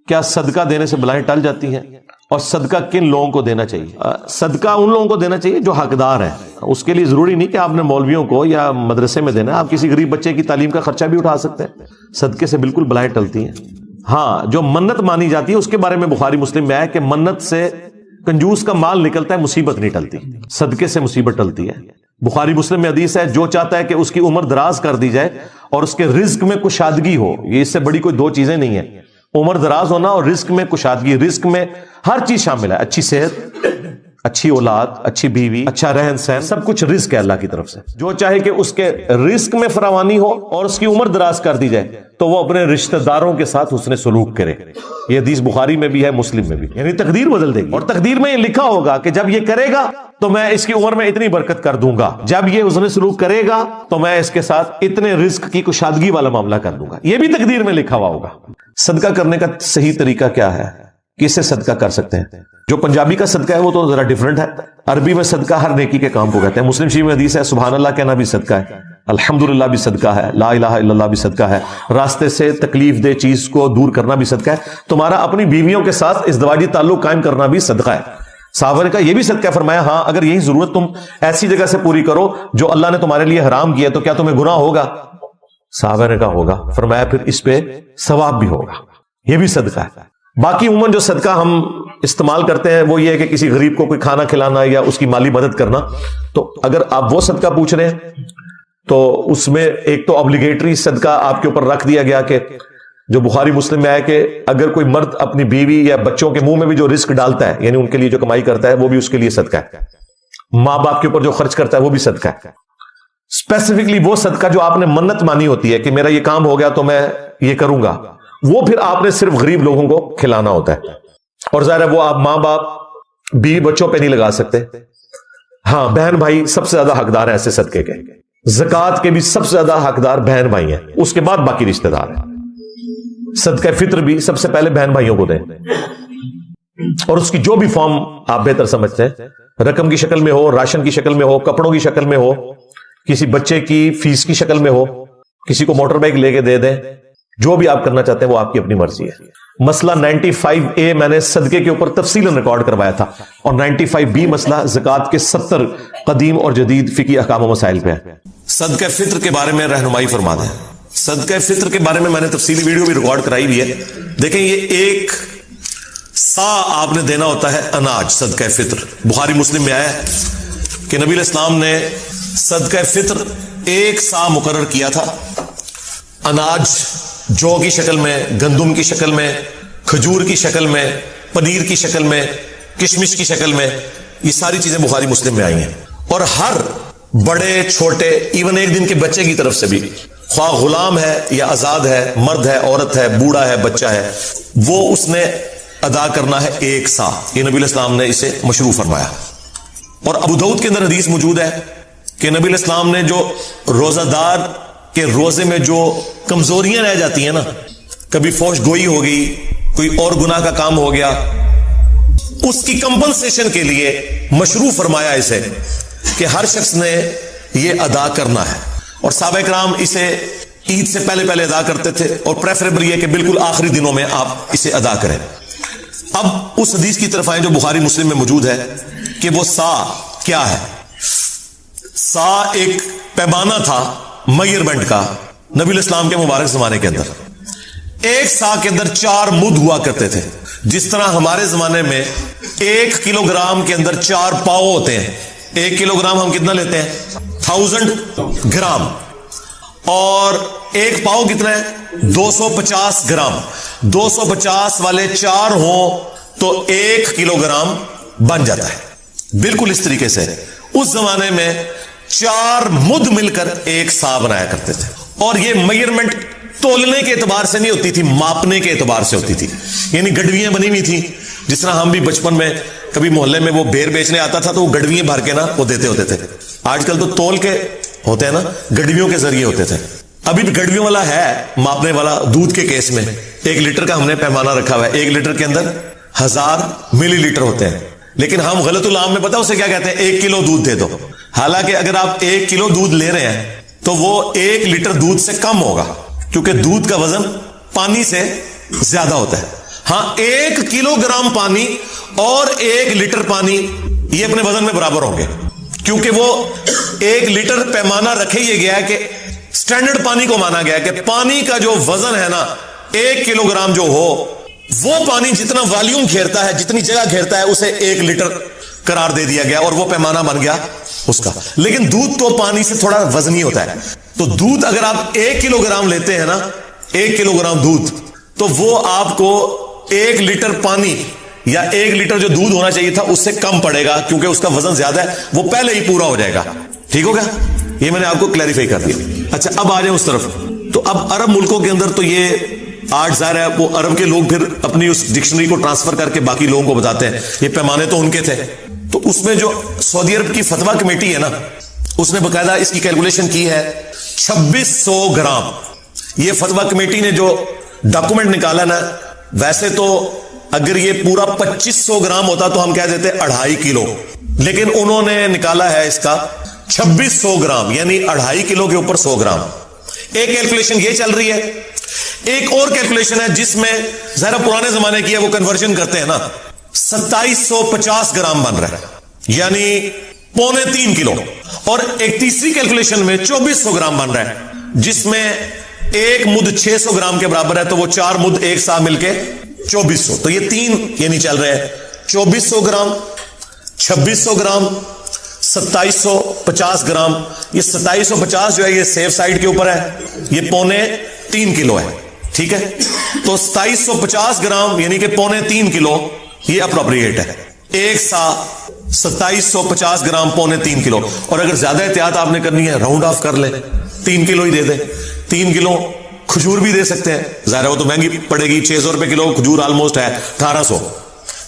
کیا صدقہ دینے سے بلائیں ٹل جاتی ہیں؟ اور صدقہ کن لوگوں کو دینا چاہیے؟ صدقہ ان لوگوں کو دینا چاہیے جو حقدار ہیں. اس کے لیے ضروری نہیں کہ آپ نے مولویوں کو یا مدرسے میں دینا ہے. آپ کسی غریب بچے کی تعلیم کا خرچہ بھی اٹھا سکتے ہیں. صدقے سے بالکل بلائیں ٹلتی ہیں. ہاں، جو منت مانی جاتی ہے اس کے بارے میں بخاری مسلم میں ہے کہ منت سے کنجوس کا مال نکلتا ہے، مصیبت نہیں ٹلتی. صدقے سے مصیبت ٹلتی ہے. بخاری مسلم میں حدیث ہے، جو چاہتا ہے کہ اس کی عمر دراز کر دی جائے اور اس کے رزق میں کشادگی ہو، یہ اس سے بڑی کوئی دو چیزیں نہیں ہیں. عمر دراز ہونا اور رزق میں کشادگی. رزق میں ہر چیز شامل ہے، اچھی صحت، اچھی اولاد، اچھی بیوی، اچھا رہن سہن، سب کچھ رزق ہے اللہ کی طرف سے. جو چاہے کہ اس کے رزق میں فراوانی ہو اور اس کی عمر دراز کر دی جائے تو وہ اپنے رشتہ داروں کے ساتھ حسن سلوک کرے. یہ حدیث بخاری میں بھی ہے، مسلم میں بھی. یعنی تقدیر بدل دے گی. اور تقدیر میں یہ لکھا ہوگا کہ جب یہ کرے گا تو میں اس کی عمر میں اتنی برکت کر دوں گا، جب یہ حسن سلوک کرے گا تو میں اس کے ساتھ اتنے رزق کی کشادگی والا معاملہ کر دوں گا. یہ بھی تقدیر میں لکھا ہوا ہوگا. صدقہ کرنے کا صحیح طریقہ کیا ہے؟ کس سے صدقہ کر سکتے ہیں؟ جو پنجابی کا صدقہ ہے وہ تو ذرا ڈیفرنٹ ہے. عربی میں صدقہ ہر نیکی کے کام کو کہتے ہیں. مسلم شریف میں حدیث ہے، سبحان اللہ کہنا بھی صدقہ ہے، الحمدللہ بھی صدقہ ہے، لا الہ الا اللہ بھی صدقہ ہے، راستے سے تکلیف دہ چیز کو دور کرنا بھی صدقہ ہے، تمہارا اپنی بیویوں کے ساتھ ازدواجی تعلق قائم کرنا بھی صدقہ ہے. صحابہ نے کہا یہ بھی صدقہ ہے. فرمایا ہاں، اگر یہی ضرورت تم ایسی جگہ سے پوری کرو جو اللہ نے تمہارے لیے حرام کیا تو کیا تمہیں گناہ ہوگا؟ صحابہ نے کہا ہوگا. فرمایا پھر اس پہ ثواب بھی ہوگا. یہ بھی صدقہ ہے. باقی عموماً جو صدقہ ہم استعمال کرتے ہیں وہ یہ ہے کہ کسی غریب کو کوئی کھانا کھلانا یا اس کی مالی مدد کرنا. تو اگر آپ وہ صدقہ پوچھ رہے ہیں تو اس میں ایک تو obligatory صدقہ آپ کے اوپر رکھ دیا گیا کہ جو بخاری مسلم میں ہے کہ اگر کوئی مرد اپنی بیوی یا بچوں کے منہ میں بھی جو رزق ڈالتا ہے، یعنی ان کے لیے جو کمائی کرتا ہے، وہ بھی اس کے لیے صدقہ ہے. ماں باپ کے اوپر جو خرچ کرتا ہے وہ بھی صدقہ ہے. اسپیسیفکلی وہ صدقہ جو آپ نے منت مانی ہوتی ہے کہ میرا یہ کام ہو گیا تو میں یہ کروں گا، وہ پھر آپ نے صرف غریب لوگوں کو کھلانا ہوتا ہے. اور ظاہر ہے وہ آپ ماں باپ بیوی بچوں پہ نہیں لگا سکتے. ہاں، بہن بھائی سب سے زیادہ حقدار ہیں ایسے صدقے کے. زکوٰۃ کے بھی سب سے زیادہ حقدار بہن بھائی ہیں، اس کے بعد باقی رشتہ دار ہیں. صدقہ فطر بھی سب سے پہلے بہن بھائیوں کو دیں، اور اس کی جو بھی فارم آپ بہتر سمجھتے ہیں، رقم کی شکل میں ہو، راشن کی شکل میں ہو، کپڑوں کی شکل میں ہو، کسی بچے کی فیس کی شکل میں ہو، کسی کو موٹر بائک لے کے دے دیں. جو بھی آپ کرنا چاہتے ہیں وہ آپ کی اپنی مرضی ہے. مسئلہ 95A میں نے صدقے کے اوپر تفصیل ریکارڈ کروایا تھا، اور 95B مسئلہ زکوٰۃ کے 70 قدیم اور جدید فقہی احکام و مسائل پہ ہے. صدقہ فطر کے بارے میں رہنمائی فرما دیں. صدقہ فطر کے بارے میں نے تفصیلی ویڈیو بھی ریکارڈ کرائی ہوئی ہے. دیکھیں، یہ ایک سا آپ نے دینا ہوتا ہے اناج. صدقہ فطر بخاری مسلم میں آیا ہے کہ نبی علیہ السلام نے صدقہ فطر ایک سا مقرر کیا تھا. اناج جو کی شکل میں، گندم کی شکل میں، کھجور کی شکل میں، پنیر کی شکل میں، کشمش کی شکل میں، یہ ساری چیزیں بخاری مسلم میں آئی ہیں. اور ہر بڑے چھوٹے، ایون ایک دن کے بچے کی طرف سے بھی، خواہ غلام ہے یا آزاد ہے، مرد ہے، عورت ہے، بوڑھا ہے، بچہ ہے، وہ اس نے ادا کرنا ہے ایک سا. یہ نبی علیہ السلام نے اسے مشروع فرمایا. اور ابو داؤد کے اندر حدیث موجود ہے کہ نبی علیہ السلام نے جو روزہ دار کہ روزے میں جو کمزوریاں رہ جاتی ہیں نا، کبھی فوش گوئی ہو گئی، کوئی اور گناہ کا کام ہو گیا، اس کی کمپنسیشن کے لیے مشروع فرمایا اسے کہ ہر شخص نے یہ ادا کرنا ہے. اور صحابہ کرام اسے عید سے پہلے ادا کرتے تھے، اور پریفریبل یہ کہ بالکل آخری دنوں میں آپ اسے ادا کریں. اب اس حدیث کی طرف آئیں جو بخاری مسلم میں موجود ہے کہ وہ سا کیا ہے. سا ایک پیمانہ تھا میئرمنٹ کا نبی علیہ السلام کے مبارک زمانے کے اندر. ایک سا کے اندر 4 مد ہوا کرتے تھے. جس طرح ہمارے زمانے میں 1 کلو گرام کے اندر 4 پاؤ ہوتے ہیں. 1 کلو گرام ہم کتنا لیتے ہیں؟ 1000 گرام. اور 1 پاؤ کتنا ہے؟ 250 گرام. 250 والے 4 ہوں تو 1 کلو گرام بن جاتا ہے. بالکل اس طریقے سے اس زمانے میں 4 مد مل کر ایک سا بنایا کرتے تھے. اور یہ میئرمنٹ تولنے کے اعتبار سے نہیں ہوتی تھی، ماپنے کے اعتبار سے ہوتی تھی. یعنی گڈویاں بنی ہوئی تھی. جس طرح ہم بھی بچپن میں کبھی محلے میں وہ بیر بیچنے آتا تھا تو وہ گڈویاں بھر کے نا وہ دیتے ہوتے تھے. آج کل تو تول کے ہوتے ہیں نا، گڈویوں کے ذریعے ہوتے تھے. ابھی بھی گڈویوں والا ہے ماپنے والا. دودھ کے کیس میں 1 لیٹر کا ہم نے پیمانہ رکھا ہوا ہے. 1 لیٹر کے اندر 1000 ملی لیٹر ہوتے ہیں. لیکن ہم غلط العام میں پتا اسے کیا کہتے ہیں؟ 1 کلو دودھ دے دو. حالانکہ اگر آپ 1 کلو دودھ لے رہے ہیں تو وہ 1 لیٹر دودھ سے کم ہوگا، کیونکہ دودھ کا وزن پانی سے زیادہ ہوتا ہے. ہاں 1 کلو گرام پانی اور 1 لیٹر پانی یہ اپنے وزن میں برابر ہوں گے، کیونکہ وہ 1 لیٹر پیمانہ رکھے یہ گیا ہے کہ سٹینڈرڈ پانی کو مانا گیا کہ پانی کا جو وزن ہے نا 1 کلو گرام جو ہو، وہ پانی جتنا والیوم گھیرتا ہے، جتنی جگہ گھیرتا ہے، اسے 1 لیٹر قرار دے دیا گیا اور وہ پیمانہ بن گیا اس کا۔ لیکن دودھ تو پانی سے تھوڑا وزنی ہوتا ہے، تو دودھ اگر آپ 1 کلو گرام لیتے ہیں نا، 1 کلو گرام دودھ، تو وہ آپ کو 1 لیٹر پانی یا 1 لیٹر جو دودھ ہونا چاہیے تھا اس سے کم پڑے گا، کیونکہ اس کا وزن زیادہ ہے، وہ پہلے ہی پورا ہو جائے گا۔ ٹھیک ہو گیا؟ یہ میں نے آپ کو کلیریفائی کر دیا۔ اچھا اب آ جائیں اس طرف۔ تو اب عرب ملکوں کے اندر تو یہ آج ظاہر ہے وہ عرب کے لوگ پھر اپنی اس ڈکشنری کو ٹرانسفر کر کے باقی لوگوں کو بتاتے ہیں، یہ پیمانے تو ان کے تھے۔ تو اس میں جو سعودی عرب کی فتویٰ کمیٹی ہے نا، اس نے باقاعدہ اس کی کیلکولیشن کی ہے 2600 گرام۔ یہ فتویٰ کمیٹی نے جو ڈاکومنٹ نکالا نا، ویسے تو اگر یہ پورا 2500 گرام ہوتا تو ہم کہہ دیتے 2.5 کلو، لیکن انہوں نے نکالا ہے اس کا 2600 گرام، یعنی 2.5 کلو کے اوپر 100 گرام۔ ایک کیلکولیشن یہ چل رہی ہے، ایک اور کیلکولیشن ہے جس میں ذرا پرانے زمانے کی ہے، وہ کنورژن کرتے ہیں نا، 2750 گرام بن رہا ہے، یعنی 2.25 کلو۔ اور ایک تیسری کیلکولیشن میں 2400 گرام بن رہا ہے، جس میں ایک مد 600 گرام کے برابر ہے، تو وہ 4 مد ایک ساتھ مل کے 2400۔ تو یہ 3 یعنی چل رہے ہیں 2400 گرام، 2600 گرام، 2750 گرام۔ یہ 2750 جو ہے یہ سیف سائڈ کے اوپر ہے، یہ 2.25 کلو ہے۔ ٹھیک ہے، تو 2750 گرام یعنی کہ 2.25 کلو یہ اپروپریٹ ہے، ایک سا 2750 گرام 2.25 کلو۔ اور اگر زیادہ احتیاط آپ نے کرنی ہے، راؤنڈ آف کر لیں، 3 کلو ہی دے دیں۔ 3 کلو کھجور بھی دے سکتے ہیں، ظاہر ہے وہ تو مہنگی پڑے گی، 600 روپے کلو کھجور آلموسٹ ہے 1800۔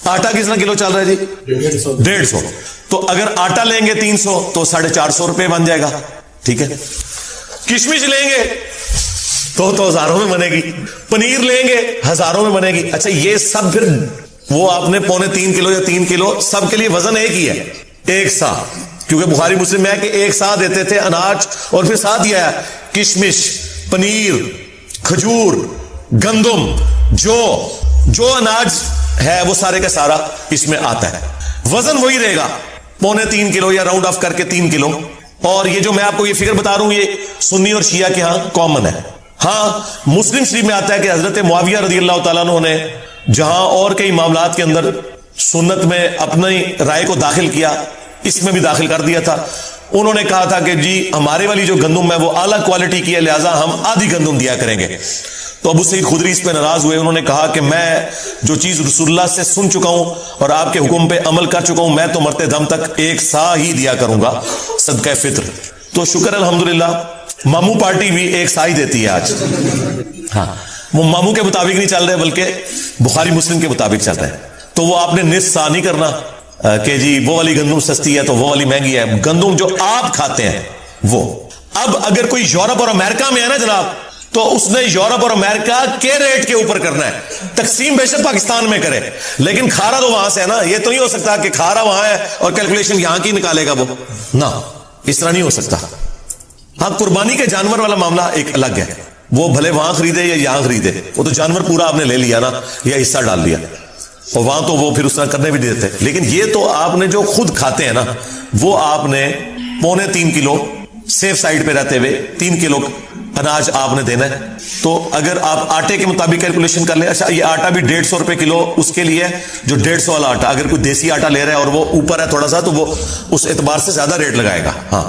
آٹا کتنا کلو چل رہا ہے جی؟ 150۔ تو اگر آٹا لیں گے 300 تو 450 روپے بن جائے گا۔ ٹھیک ہے، کشمش لیں گے تو ہزاروں میں بنے گی، پنیر لیں گے ہزاروں میں بنے گی۔ اچھا یہ سب پھر وہ آپ نے 2.25 کلو یا 3 کلو، سب کے لیے وزن ایک ہی ہے، ایک سا، کیونکہ بخاری مسلم میں ہے کہ ایک سا دیتے تھے اناج، اور پھر ساتھ دیا ہے کشمش، پنیر، کھجور، گندم، جو اناج ہے وہ سارے کا سارا اس میں آتا ہے۔ وزن وہی رہے گا 2.25 کلو یا راؤنڈ آف کر کے 3 کلو۔ اور یہ جو میں آپ کو یہ فگر بتا رہا ہوں، یہ سنی اور شیعہ کے ہاں کامن ہے۔ ہاں مسلم شریف میں آتا ہے کہ حضرت معاویہ رضی اللہ تعالیٰ عنہ نے جہاں اور کئی معاملات کے اندر سنت میں اپنی رائے کو داخل کیا، اس میں بھی داخل کر دیا تھا۔ انہوں نے کہا تھا کہ جی ہمارے والی جو گندم ہے وہ اعلیٰ کوالٹی کی ہے، لہٰذا ہم آدھی گندم دیا کریں گے۔ تو ابو سعید خدری اس پہ ناراض ہوئے، انہوں نے کہا کہ میں جو چیز رسول اللہ سے سن چکا ہوں اور آپ کے حکم پہ عمل کر چکا ہوں، میں تو مرتے دم تک ایک سا ہی دیا کروں گا صدقہ فطر۔ تو شکر الحمدللہ ماموں پارٹی بھی ایک سا ہی دیتی ہے آج۔ ہاں وہ ماموں کے مطابق نہیں چل رہے بلکہ بخاری مسلم کے مطابق چل رہے ہیں۔ تو وہ آپ نے نصف سا نہیں کرنا کہ جی وہ والی گندم سستی ہے تو وہ والی مہنگی ہے، گندم جو آپ کھاتے ہیں وہ۔ اب اگر کوئی یورپ اور امریکہ میں ہے نا جناب، تو اس نے یورپ اور امریکہ کے ریٹ کے اوپر کرنا ہے، تقسیم بے شک پاکستان میں کرے، لیکن کھارا تو وہاں سے ہے نا۔ یہ تو نہیں ہو سکتا کہ کھارا وہاں ہے اور کیلکولیشن یہاں کی نکالے گا وہ، نہ اس طرح نہیں ہو سکتا۔ ہاں قربانی کے جانور والا معاملہ ایک الگ ہے، وہ بھلے وہاں خریدے یا یہاں خریدے، وہ تو جانور پورا آپ نے لے لیا نا یا حصہ ڈال لیا، اور وہاں تو وہ پھر اس طرح کرنے بھی دیتے۔ لیکن یہ تو آپ نے جو خود کھاتے ہیں نا، وہ آپ نے 2.25 کلو سیف سائڈ پہ رہتے ہوئے 3 کلو اناج آپ نے دینا ہے۔ تو اگر آپ آٹے کے مطابق کیلکولیشن کر لیں، اچھا یہ آٹا بھی 150 روپے کلو اس کے لیے جو 150 والا آٹا، اگر کوئی دیسی آٹا لے رہا ہے اور وہ اوپر ہے تھوڑا سا، تو وہ اس اعتبار سے زیادہ ریٹ لگائے گا۔ ہاں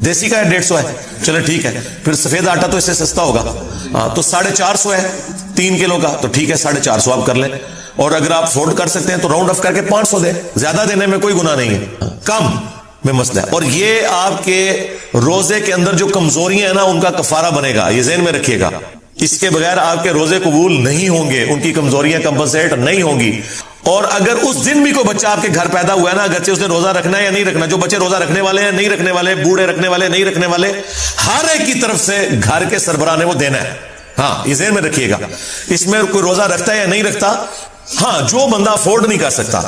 دیسی کا ہے 150 ہے، چلے ٹھیک ہے، پھر سفید آٹا تو اس سے سستا ہوگا، ہاں تو 450 ہے 3 کلو کا، تو ٹھیک ہے 450 آپ کر لیں۔ اور اگر آپ افورڈ کر سکتے ہیں تو راؤنڈ آف کر کے 500 دیں، زیادہ دینے میں کوئی گناہ نہیں ہے، کم میں مسئلہ ہے۔ اور یہ آپ کے روزے کے اندر جو کمزوریاں ہیں نا، ان کا کفارہ بنے گا، یہ ذہن میں رکھیے گا۔ اس کے بغیر آپ کے روزے قبول نہیں ہوں گے، ان کی کمزوریاں کمپنسیٹ نہیں ہوں گی۔ اور اگر اس دن بھی کوئی بچہ آپ کے گھر پیدا ہوا ہے نا، اگرچہ اس نے روزہ رکھنا ہے یا نہیں رکھنا، جو بچے روزہ رکھنے والے ہیں، نہیں رکھنے والے، بوڑھے رکھنے والے، نہیں رکھنے والے، ہر ایک کی طرف سے گھر کے سربراہ نے وہ دینا ہے۔ ہاں یہ ذہن میں رکھیے گا، اس میں کوئی روزہ رکھتا ہے یا نہیں رکھتا، ہاں جو بندہ افورڈ نہیں کر سکتا،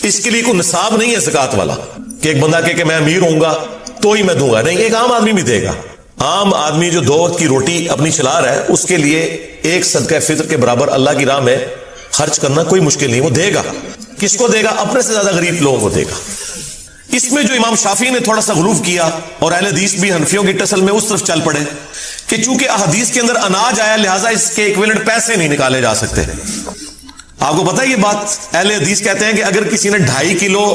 اس کے لیے کوئی نصاب نہیں ہے زکات والا کہ ایک بندہ کہ میں امیر ہوں گا تو ہی میں دوں گا، نہیں، ایک عام آدمی بھی دے گا۔ عام آدمی جو 2 وقت کی روٹی اپنی چلا رہا ہے اس کے لیے ایک صدقہ فطر کے برابر اللہ کی راہ میں خرچ کرنا کوئی مشکل نہیں. وہ دے گا. کس کو دے گا؟ اپنے سے زیادہ غریب لوگوں کو دے گا. اس میں جو امام شافعی نے تھوڑا سا غلو کیا اور اہل حدیث بھی حنفیوں کی ٹسل میں اس طرف چل پڑے کہ چونکہ احادیث کے اندر اناج آیا لہٰذا اس کے ایکویلنٹ پیسے نہیں نکالے جا سکتے. آپ کو پتہ ہے یہ بات؟ اہل حدیث کہتے ہیں کہ اگر کسی نے 2.5 کلو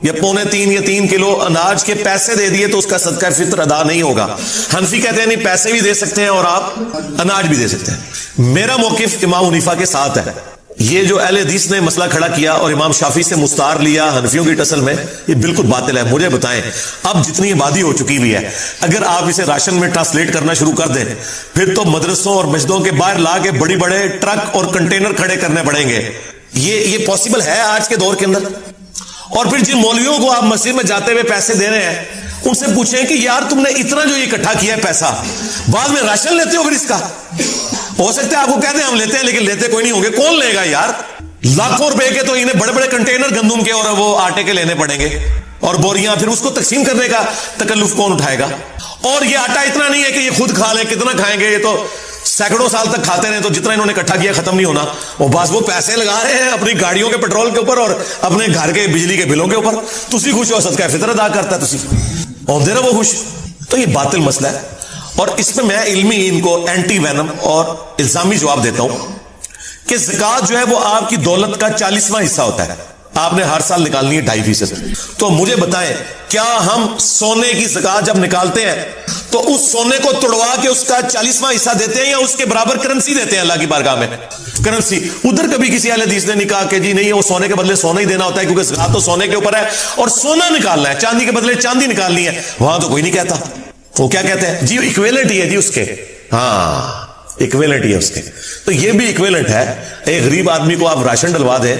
یا 2.25 یا 3 کلو اناج کے پیسے دے دیے تو اس کا صدقہ فطر ادا نہیں ہوگا. حنفی کہتے ہیں نہیں، پیسے بھی دے سکتے ہیں اور آپ اناج بھی دے سکتے ہیں. میرا موقف امام حنیفہ کے ساتھ ہے. یہ جو اہل حدیث نے مسئلہ کھڑا کیا اور امام شافعی سے مستعار لیا حنفیوں کی ٹسل میں، یہ بالکل باطل ہے. مجھے بتائیں، اب جتنی آبادی ہو چکی ہوئی ہے اگر آپ اسے راشن میں ٹرانسلیٹ کرنا شروع کر دیں پھر تو مدرسوں اور مسجدوں کے باہر لا کے بڑی بڑے ٹرک اور کنٹینر کھڑے کرنے پڑیں گے. یہ پاسبل ہے آج کے دور کے اندر؟ اور پھر جن مولویوں کو آپ مسجد میں جاتے ہوئے پیسے دے رہے ہیں ان سے پوچھیں کہ یار تم نے اتنا جو یہ اکٹھا کیا ہے پیسہ، بعد میں راشن لیتے ہو پھر اس کا؟ ہو سکتا ہے آپ کو کہتے ہیں ہم لیتے ہیں لیکن لیتے کوئی نہیں ہوں گے. کون لے گا یار؟ لاکھوں روپے کے تو انہیں بڑے بڑے کنٹینر گندم کے اور وہ آٹے کے لینے پڑیں گے اور بوریاں، پھر اس کو تقسیم کرنے کا تکلف کون اٹھائے گا؟ اور یہ آٹا اتنا نہیں ہے کہ یہ خود کھا لیں، کتنا کھائیں گے؟ یہ تو سینکڑوں سال تک کھاتے رہے تو جتنا انہوں نے اکٹھا کیا ختم نہیں ہونا. وہ بس وہ پیسے لگا رہے ہیں اپنی گاڑیوں کے پیٹرول کے اوپر اور اپنے گھر کے بجلی کے بلوں کے اوپر. تسی خوش ہو، صدقہ فطر ادا کرتا ہے تسی اور دے رہا وہ خوش. تو یہ باطل مسئلہ ہے اور اس میں میں علمی ان کو اینٹی وینم اور الزامی جواب دیتا ہوں کہ زکوٰۃ جو ہے وہ آپ کی دولت کا 40واں حصہ ہوتا ہے. آپ نے ہر سال نکالنی ہے 2.5%. تو مجھے بتائیں، کیا ہم سونے کی زکوٰۃ جب نکالتے ہیں تو اس سونے کو توڑوا کے اس کا 40واں حصہ دیتے ہیں یا اس کے برابر کرنسی دیتے ہیں اللہ کی بارگاہ میں؟ کرنسی. ادھر کبھی کسی اہل حدیث نے نہیں کہا کہ جی نہیں وہ سونے کے بدلے سونا ہی دینا ہوتا ہے کیونکہ زکوٰۃ تو سونے کے اوپر ہے اور سونا نکالنا ہے، چاندی کے بدلے چاندی نکالنی ہے. وہاں تو کوئی نہیں کہتا. وہ کیا کہتے ہیں؟ جی ایکویلنٹ ہی ہے جی اس کے. ہاں ایکویلنٹ ہی ہے اس کے. تو یہ بھی ایکویلنٹ ہے. ایک غریب آدمی کو آپ راشن ڈلوا دیں،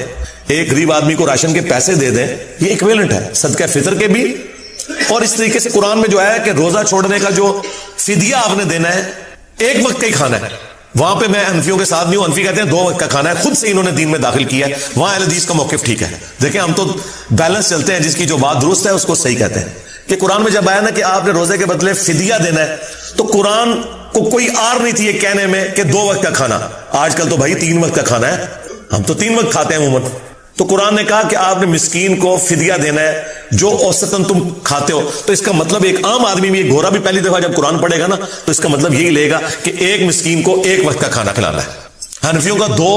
ایک غریب آدمی کو راشن کے پیسے دے دیں، یہ ایکویلنٹ ہے صدقہ فطر کے بھی. اور اس طریقے سے قرآن میں جو ہے کہ روزہ چھوڑنے کا جو فدیہ آپ نے دینا ہے 1 وقت کا ہی کھانا ہے. وہاں پہ میں حنفیوں کے ساتھ نہیں ہوں. حنفی کہتے ہیں 2 وقت کا کھانا ہے. خود سے انہوں نے دین میں داخل کیا ہے. وہاں اہل حدیث کا موقف ٹھیک ہے. دیکھیں ہم تو بیلنس چلتے ہیں، جس کی جو بات درست ہے اس کو صحیح کہتے ہیں. کہ قرآن میں جب آیا نا کہ آپ نے روزے کے بدلے فدیہ دینا ہے تو قرآن کو کوئی آر نہیں تھی یہ کہنے میں کہ 2 وقت کا کھانا. آج کل تو بھائی 3 وقت کا کھانا ہے، ہم تو 3 وقت کھاتے ہیں عموماً. تو قرآن نے کہا کہ آپ نے مسکین کو فدیہ دینا ہے جو اوسطاً تم کھاتے ہو. تو اس کا مطلب ایک عام آدمی بھی، ایک گورا بھی پہلی دفعہ جب قرآن پڑھے گا نا تو اس کا مطلب یہی لے گا کہ ایک مسکین کو 1 وقت کا کھانا کھلانا ہے. حنفیوں کا 2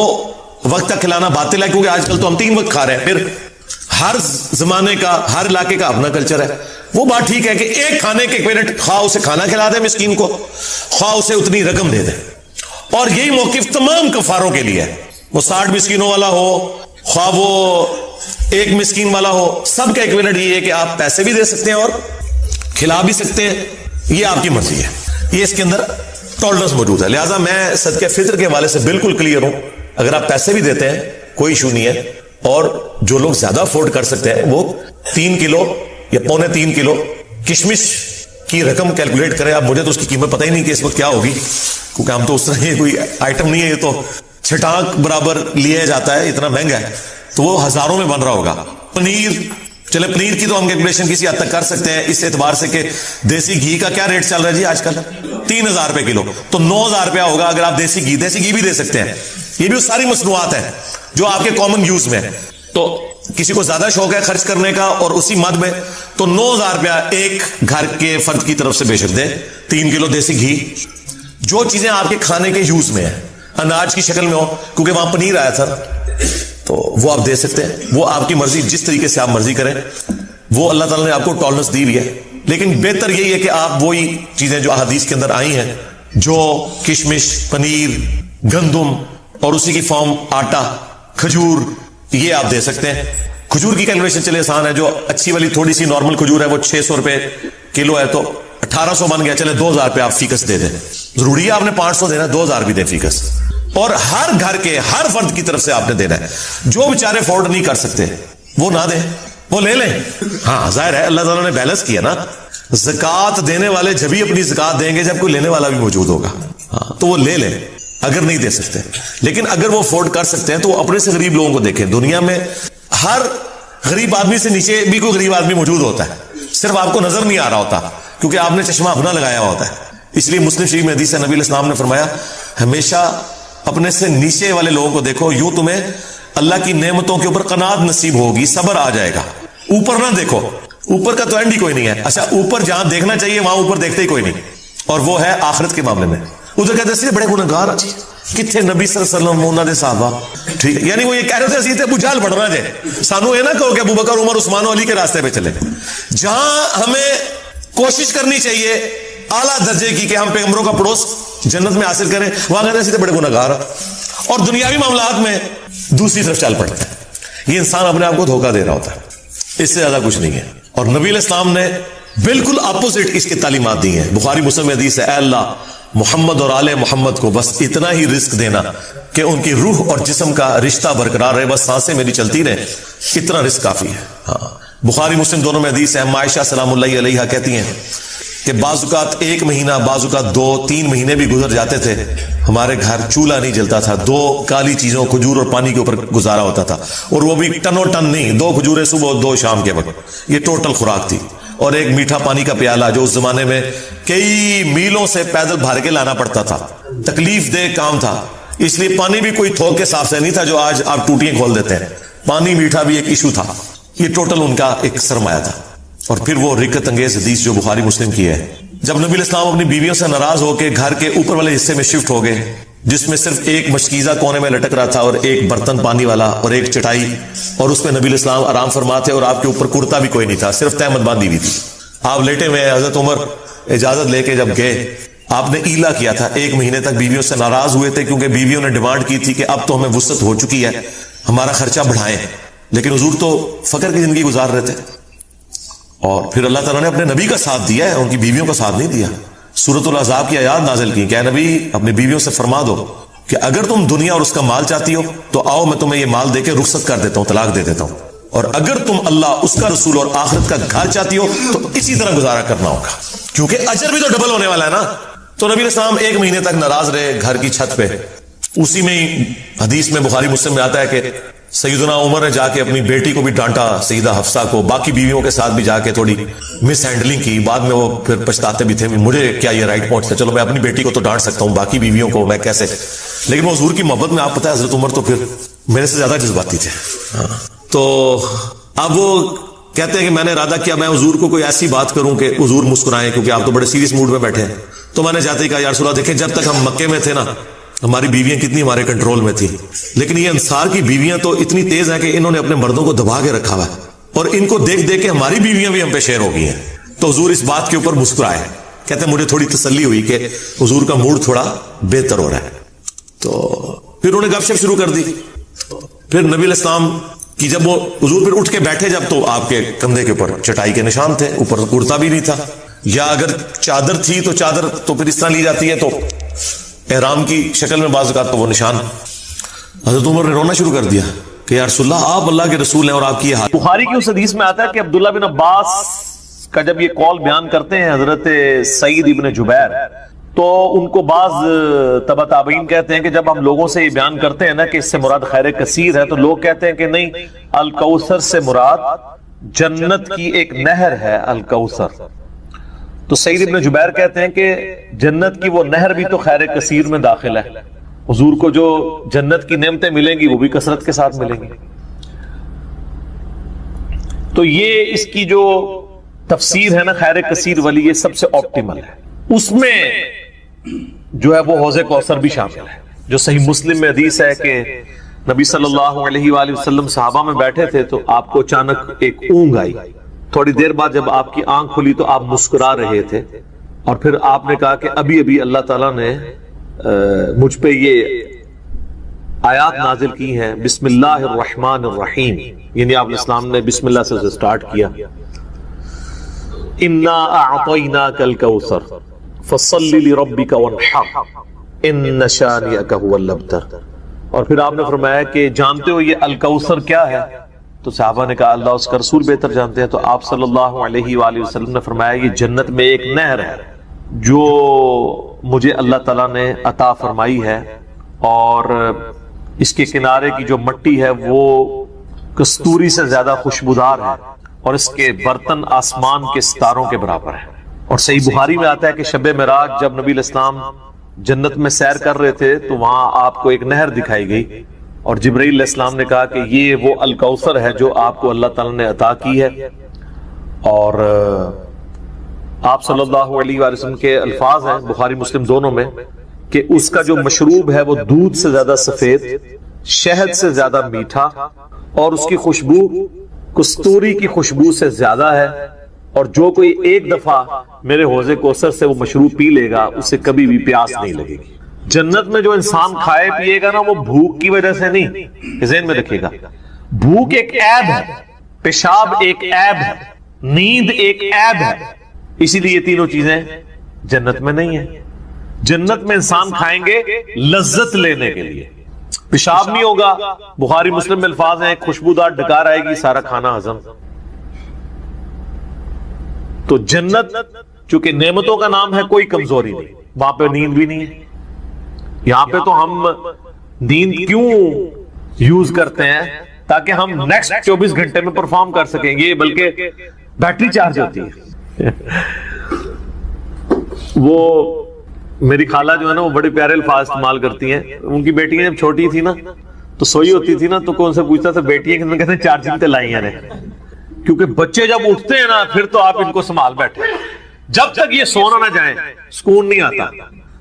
وقت کا کھلانا باطل ہے کیونکہ آج کل تو ہم 3 وقت کھا رہے ہیں. پھر ہر زمانے کا، ہر علاقے کا اپنا کلچر ہے. وہ بات ٹھیک ہے کہ ایک کھانے کے ایکویلنٹ خواہ اسے کھانا کھلا دے مسکین کو، خواہ اسے اتنی رقم دے دے. اور یہی موقف تمام کفاروں کے لیے ہے. وہ 60 مسکینوں والا ہو، خواہ وہ 1 مسکین والا ہو، سب کا ایکویلنٹ یہ ہے کہ آپ پیسے بھی دے سکتے ہیں اور کھلا بھی سکتے ہیں. یہ آپ کی مرضی ہے. یہ اس کے اندر ٹالرنس موجود ہے. لہٰذا میں صدقہ فطر کے حوالے سے بالکل کلیئر ہوں. اگر آپ پیسے بھی دیتے ہیں کوئی ایشو نہیں ہے. اور جو لوگ زیادہ افورڈ کر سکتے ہیں وہ 3 کلو یا 3.25 کلو کشمش کی رقم کیلکولیٹ کریں. اب مجھے تو اس کی قیمت پتہ ہی نہیں کہ اس وقت کیا ہوگی کیونکہ ہم تو اس طرح یہ کوئی آئٹم نہیں ہے، یہ تو چھٹانک برابر لیا جاتا ہے، اتنا مہنگا ہے تو وہ ہزاروں میں بن رہا ہوگا. پنیر، چلے پنیر کی تو ہم کیلکولیشن کسی حد تک کر سکتے ہیں اس اعتبار سے کہ دیسی گھی کا کیا ریٹ چل رہا ہے جی آج کل 3000 روپے کلو، تو 9000 روپیہ ہوگا اگر آپ دیسی گھی بھی دے سکتے ہیں. یہ بھی ساری مصنوعات ہیں جو آپ کے کامن یوز میں ہے. تو کسی کو زیادہ شوق ہے خرچ کرنے کا اور اسی مد میں تو 9000 روپیہ ایک گھر کے فرد کی طرف سے بے شک دیں. 3 کلو دیسی گھی، جو چیزیں آپ کے کھانے کے یوز میں ہیں، اناج کی شکل میں ہو، کیونکہ وہاں پنیر آیا تھا تو وہ آپ دے سکتے ہیں. وہ آپ کی مرضی، جس طریقے سے آپ مرضی کریں. وہ اللہ تعالیٰ نے آپ کو ٹالرنس دی ہوئی ہے. لیکن بہتر یہی ہے کہ آپ وہی چیزیں جو احادیث کے اندر آئی ہیں، جو کشمش، پنیر، گندم اور اسی کی فارم آٹا، کھجور، یہ آپ دے سکتے ہیں. کھجور کی کیلکولیشن چلے آسان ہے. جو اچھی والی تھوڑی سی نارمل کھجور ہے وہ 600 روپے کلو ہے تو 1800 بن گیا. چلے 2000 روپے آپ فیکس دے دیں. ضروری ہے آپ نے 500 دینا، 2000 بھی دیں فیکس. اور ہر گھر کے ہر فرد کی طرف سے آپ نے دینا ہے. جو بیچارے افورڈ نہیں کر سکتے وہ نہ دیں، وہ لے لیں. ہاں ظاہر ہے اللہ تعالیٰ نے بیلنس کیا نا. زکوٰۃ دینے والے جبھی اپنی زکوٰۃ دیں گے جب کوئی لینے والا بھی موجود ہوگا. ہاں تو وہ لے لیں اگر نہیں دے سکتے. لیکن اگر وہ افورڈ کر سکتے ہیں تو وہ اپنے سے غریب لوگوں کو دیکھیں. دنیا میں ہر غریب آدمی سے نیچے بھی کوئی غریب آدمی موجود ہوتا ہے، صرف آپ کو نظر نہیں آ رہا ہوتا کیونکہ آپ نے چشمہ اپنا لگایا ہوتا ہے. اس لیے مسلم شریف میں حدیث ہے، نبی علیہ السلام نے فرمایا ہمیشہ اپنے سے نیچے والے لوگوں کو دیکھو، یوں تمہیں اللہ کی نعمتوں کے اوپر قناعت نصیب ہوگی، صبر آ جائے گا. اوپر نہ دیکھو، اوپر کا تو اینڈ ہی کوئی نہیں ہے. اچھا اوپر جہاں دیکھنا چاہیے وہاں اوپر دیکھتے ہی کوئی نہیں، اور وہ ہے آخرت کے معاملے میں. ادھر کہتے ہیں بڑے گنہگار کتنے نبی صلی اللہ علیہ وسلم انہوں نے صحابہ، ٹھیک ہے، یعنی وہ یہ کہہ رہے تھے اسی ابو جہل بڑھنا جائے، سانو یہ نہ کہو کہ ابو بکر عمر عثمان و علی کے راستے پہ چلے. جہاں ہمیں کوشش کرنی چاہیے اعلیٰ درجے کی کہ ہم پیغمبروں کا پڑوس جنت میں حاصل کریں، وہاں کہتے ہیں اسی بڑے گنہگار، اور دنیاوی معاملات میں دوسری طرف چل پڑتے ہیں. یہ انسان اپنے آپ کو دھوکہ دے رہا ہوتا ہے، اس سے زیادہ کچھ نہیں ہے. اور نبی علیہ السلام نے بالکل اپوزٹ اس کے تعلیمات دی ہیں. بخاری مسلم میں حدیث ہے، اے اللہ محمد اور آل محمد کو بس اتنا ہی رزق دینا کہ ان کی روح اور جسم کا رشتہ برقرار رہے، بس سانسیں میری چلتی رہے، اتنا رزق کافی ہے. ہاں بخاری مسلم دونوں میں حدیث ہے، عائشہ سلام اللہ علیہا کہتی ہیں کہ بعض اوقات 1 مہینہ، بعض اوقات 2-3 مہینے بھی گزر جاتے تھے، ہمارے گھر چولہا نہیں جلتا تھا، 2 کالی چیزوں کھجور اور پانی کے اوپر گزارا ہوتا تھا، اور وہ بھی ٹنوں ٹن نہیں، 2 کھجوریں صبح اور 2 شام کے وقت، یہ ٹوٹل خوراک تھی. اور ایک میٹھا پانی کا پیالہ جو اس زمانے میں کئی میلوں سے پیدل بھر کے لانا پڑتا تھا، تکلیف دہ کام تھا، اس لیے پانی بھی کوئی تھوک کے صاف سے نہیں تھا جو آج آپ ٹوٹیاں کھول دیتے ہیں. پانی میٹھا بھی ایک ایشو تھا. یہ ٹوٹل ان کا ایک سرمایہ تھا. اور پھر وہ رکت انگیز حدیث جو بخاری مسلم کی ہے، جب نبی علیہ السلام اپنی بیویوں سے ناراض ہو کے گھر کے اوپر والے حصے میں شفٹ ہو گئے، جس میں صرف ایک مشکیزہ کونے میں لٹک رہا تھا اور ایک برتن پانی والا اور ایک چٹائی، اور اس پہ نبی علیہ السلام آرام فرماتے، اور آپ کے اوپر کرتا بھی کوئی نہیں تھا، صرف تہمت باندھی ہوئی تھی. آپ لیٹے ہوئے. حضرت عمر اجازت لے کے جب گئے، آپ نے ایلا کیا تھا، 1 مہینے تک بیویوں سے ناراض ہوئے تھے کیونکہ بیویوں نے ڈیمانڈ کی تھی کہ اب تو ہمیں وسعت ہو چکی ہے، ہمارا خرچہ بڑھائیں. لیکن حضور تو فقر کی زندگی گزار رہے تھے. اور پھر اللہ تعالیٰ نے اپنے نبی کا ساتھ دیا ہے، ان کی بیویوں کا ساتھ نہیں دیا. سورۃ الاحزاب کی آیات نازل کی کہ اے نبی اپنی بیویوں سے فرما دو کہ اگر تم دنیا اور اس کا مال چاہتی ہو تو آؤ میں تمہیں یہ مال دے کے رخصت کر دیتا ہوں، طلاق دے دیتا ہوں، اور اگر تم اللہ، اس کا رسول اور آخرت کا گھر چاہتی ہو تو اسی طرح گزارا کرنا ہوگا، کیونکہ اجر بھی تو ڈبل ہونے والا ہے نا. تو نبی علیہ السلام 1 مہینے تک ناراض رہے گھر کی چھت پہ. اسی میں ہی حدیث میں بخاری مسلم میں آتا ہے کہ سیدنا عمر نے جا کے اپنی بیٹی کو بھی ڈانٹا، سیدہ حفصہ کو، باقی بیویوں کے ساتھ بھی جا کے تھوڑی مس ہینڈلنگ کی. بعد میں وہ پھر پچھتاتے بھی تھے، مجھے کیا یہ رائٹ پہنچتا، چلو میں اپنی بیٹی کو تو ڈانٹ سکتا ہوں، باقی بیویوں کو میں کیسے. لیکن وہ حضور کی محبت میں آپ پتہ ہے حضرت عمر تو پھر میرے سے زیادہ جذباتی تھے. تو اب وہ کہتے ہیں کہ میں نے ارادہ کیا میں حضور کو کوئی ایسی بات کروں کہ حضور مسکرائیں، کیونکہ آپ تو بڑے سیریس موڈ میں بیٹھے ہیں. تو میں نے جاتے ہی کہا یا رسول اللہ دیکھیں جب تک ہم مکے میں تھے نا ہماری بیویاں کتنی ہمارے کنٹرول میں تھی، لیکن یہ انصار کی بیویاں تو اتنی تیز ہیں کہ انہوں نے اپنے مردوں کو دبا کے رکھا ہوا ہے، اور ان کو دیکھ دیکھ کے ہماری بیویاں بھی ہم پہ شیر ہو گئی ہیں. تو حضور اس بات کے اوپر مسکرائے. کہتے ہیں مجھے تھوڑی تسلی ہوئی کہ حضور کا موڈ تھوڑا بہتر ہو رہا ہے. تو پھر انہوں نے گپ شپ شروع کر دی. پھر نبی علیہ السلام کی جب وہ حضور پھر اٹھ کے بیٹھے، جب تو آپ کے کندھے کے اوپر چٹائی کے نشان تھے، اوپر کرتا بھی نہیں تھا، یا اگر چادر تھی تو چادر تو پھر اس طرح لی جاتی ہے تو احرام کی شکل میں بعض اوقات تو وہ نشان. حضرت عمر نے رونا شروع کر دیا کہ یا رسول اللہ آپ اللہ کے رسول ہیں اور آپ کی یہ حال. بخاری کی اس حدیث میں آتا ہے کہ عبداللہ بن عباس کا جب یہ قول بیان کرتے ہیں حضرت سعید ابن جبیر، تو ان کو بعض تبع تابعین کہتے ہیں کہ جب ہم لوگوں سے یہ بیان کرتے ہیں نا کہ اس سے مراد خیر کثیر ہے، تو لوگ کہتے ہیں کہ نہیں، الکوثر سے مراد جنت کی ایک نہر ہے الکوثر. تو سعید ابن جبیر کہتے ہیں کہ جنت کی وہ نہر بھی تو خیر کثیر میں داخل ہے، حضور کو جو جنت کی نعمتیں ملیں گی وہ بھی کثرت کے ساتھ ملیں گی. تو یہ اس کی جو تفسیر ہے نا خیر کثیر والی، یہ سب سے آپٹیمل ہے. اس میں جو ہے وہ حوض کوثر بھی شامل ہے، جو صحیح مسلم میں حدیث ہے کہ نبی صلی اللہ علیہ وآلہ وسلم صحابہ میں بیٹھے تھے تو آپ کو اچانک ایک اونگ آئی. تھوڑی دیر بعد جب آپ کی آنکھ کھلی تو آپ مسکرا رہے تھے، اور پھر آپ نے کہا کہ ابھی ابھی اللہ تعالیٰ نے مجھ پہ یہ آیات نازل کی ہیں، بسم اللہ الرحمن الرحیم، یعنی آپ اسلام نے بسم اللہ سے اسے سٹارٹ کیا. انا اعطیناک الکوثر فصل لربک وانحر ان شانئک هو الابتر. اور پھر آپ نے فرمایا کہ جانتے ہو یہ الکوثر کیا ہے؟ تو صحابہ نے کہا اللہ اس کا رسول بہتر جانتے ہیں. تو آپ صلی اللہ علیہ وآلہ وسلم نے فرمایا یہ جنت میں ایک نہر ہے جو مجھے اللہ تعالیٰ نے عطا فرمائی ہے، اور اس کے کنارے کی جو مٹی ہے وہ کستوری سے زیادہ خوشبودار ہے، اور اس کے برتن آسمان کے ستاروں کے برابر ہیں. اور صحیح بخاری میں آتا ہے کہ شب معراج جب نبی علیہ السلام جنت میں سیر کر رہے تھے تو وہاں آپ کو ایک نہر دکھائی گئی اور جبرائیل علیہ السلام نے کہا کہ یہ وہ الکوثر ہے جو آپ کو اللہ تعالیٰ نے عطا کی ہے. اور آپ صلی اللہ علیہ وآلہ وسلم کے الفاظ ہیں بخاری مسلم دونوں میں کہ اس کا جو مشروب ہے وہ دودھ سے زیادہ سفید، شہد سے زیادہ میٹھا، اور اس کی خوشبو کستوری کی خوشبو سے زیادہ ہے، اور جو کوئی ایک دفعہ میرے حوض کوثر سے وہ مشروب پی لے گا اسے کبھی بھی پیاس نہیں لگے گی. جنت میں جو انسان کھائے پیے گا نا وہ بھوک کی وجہ سے نہیں، ذہن میں رکھیے گا. بھوک ایک عیب ہے، پیشاب ایک عیب ہے، نیند ایک عیب ہے، اسی لیے یہ تینوں چیزیں جنت میں نہیں ہیں. جنت میں انسان کھائیں گے لذت لینے کے لیے. پیشاب نہیں ہوگا، بخاری مسلم میں الفاظ ہیں خوشبودار ڈکار آئے گی، سارا کھانا ہضم. تو جنت چونکہ نعمتوں کا نام ہے کوئی کمزوری نہیں، وہاں پہ نیند بھی نہیں ہے. یہاں پہ تو ہم نیند کیوں یوز کرتے ہیں؟ تاکہ ہم نیکسٹ 24 گھنٹے میں پرفارم کر سکیں گے، بلکہ بیٹری چارج ہوتی ہے. وہ میری خالہ جو ہے نا وہ بڑے پیارے الفاظ استعمال کرتی ہیں. ان کی بیٹی جب چھوٹی تھی نا تو سوئی ہوتی تھی نا تو کون سے پوچھتا تھا بیٹی ہے، کہتے ہیں چارجنگ تے لائی ہیں. کیونکہ بچے جب اٹھتے ہیں نا پھر تو آپ ان کو سنبھال بیٹھے، جب تک یہ سونا نہ جائیں سکون نہیں آتا.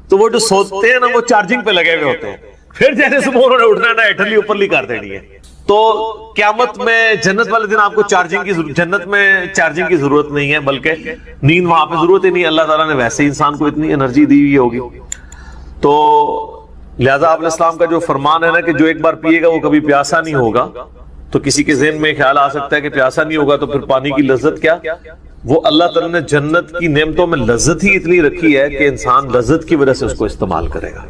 تو وہ جو سوتے ہیں نا وہ چارجنگ پہ لگے ہوئے ہوتے ہیں، پھر جیسے صبح انہوں نے اٹھنا نا اٹھلی اوپر لی کر دینی ہے. تو قیامت میں جنت والے دن آپ کو جنت میں چارجنگ کی ضرورت نہیں ہے، بلکہ نیند وہاں پہ ضرورت ہی نہیں. اللہ تعالیٰ نے ویسے ہی انسان کو اتنی انرجی دی ہوئی ہوگی. تو لہذا آپ علیہ السلام کا جو فرمان ہے نا کہ جو ایک بار پیے گا وہ کبھی پیاسا نہیں ہوگا. تو کسی کے ذہن میں خیال آ سکتا ہے کہ پیاسا نہیں ہوگا تو پھر پانی کی لذت کیا؟ وہ اللہ تعالیٰ نے جنت کی نعمتوں میں لذت ہی اتنی رکھی ہے کہ انسان لذت کی وجہ سے اس کو استعمال کرے گا.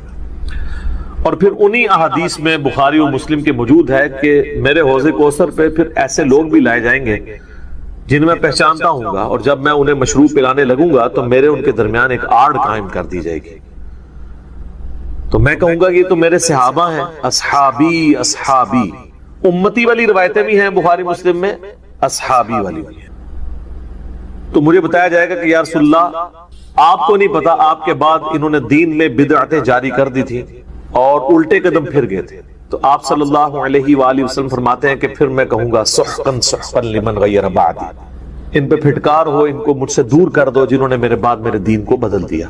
اور پھر انہی احادیث میں بخاری اور مسلم کے موجود ہے کہ میرے حوض کوثر پہ پھر ایسے لوگ بھی لائے جائیں گے جن میں پہچانتا ہوں گا، اور جب میں انہیں مشروب پلانے لگوں گا تو میرے ان کے درمیان ایک آڑ قائم کر دی جائے گی. تو میں کہوں گا کہ یہ تو میرے صحابہ ہیں، اصحابی اصحابی. امتی والی روایتیں بھی ہیں بخاری مسلم میں، اصحابی والی بھی ہیں. تو مجھے بتایا جائے گا کہ یا رسول اللہ آپ کو نہیں پتا آپ کے بعد انہوں نے دین میں بدعتیں جاری کر دی تھی اور الٹے قدم پھر گئے تھے. تو آپ صلی اللہ علیہ وآلہ وسلم فرماتے ہیں کہ پھر میں کہوں گا سحقا سحقا لمن غیر بعدی، ان پہ پھٹکار ہو، ان کو مجھ سے دور کر دو جنہوں نے میرے بعد میرے دین کو بدل دیا.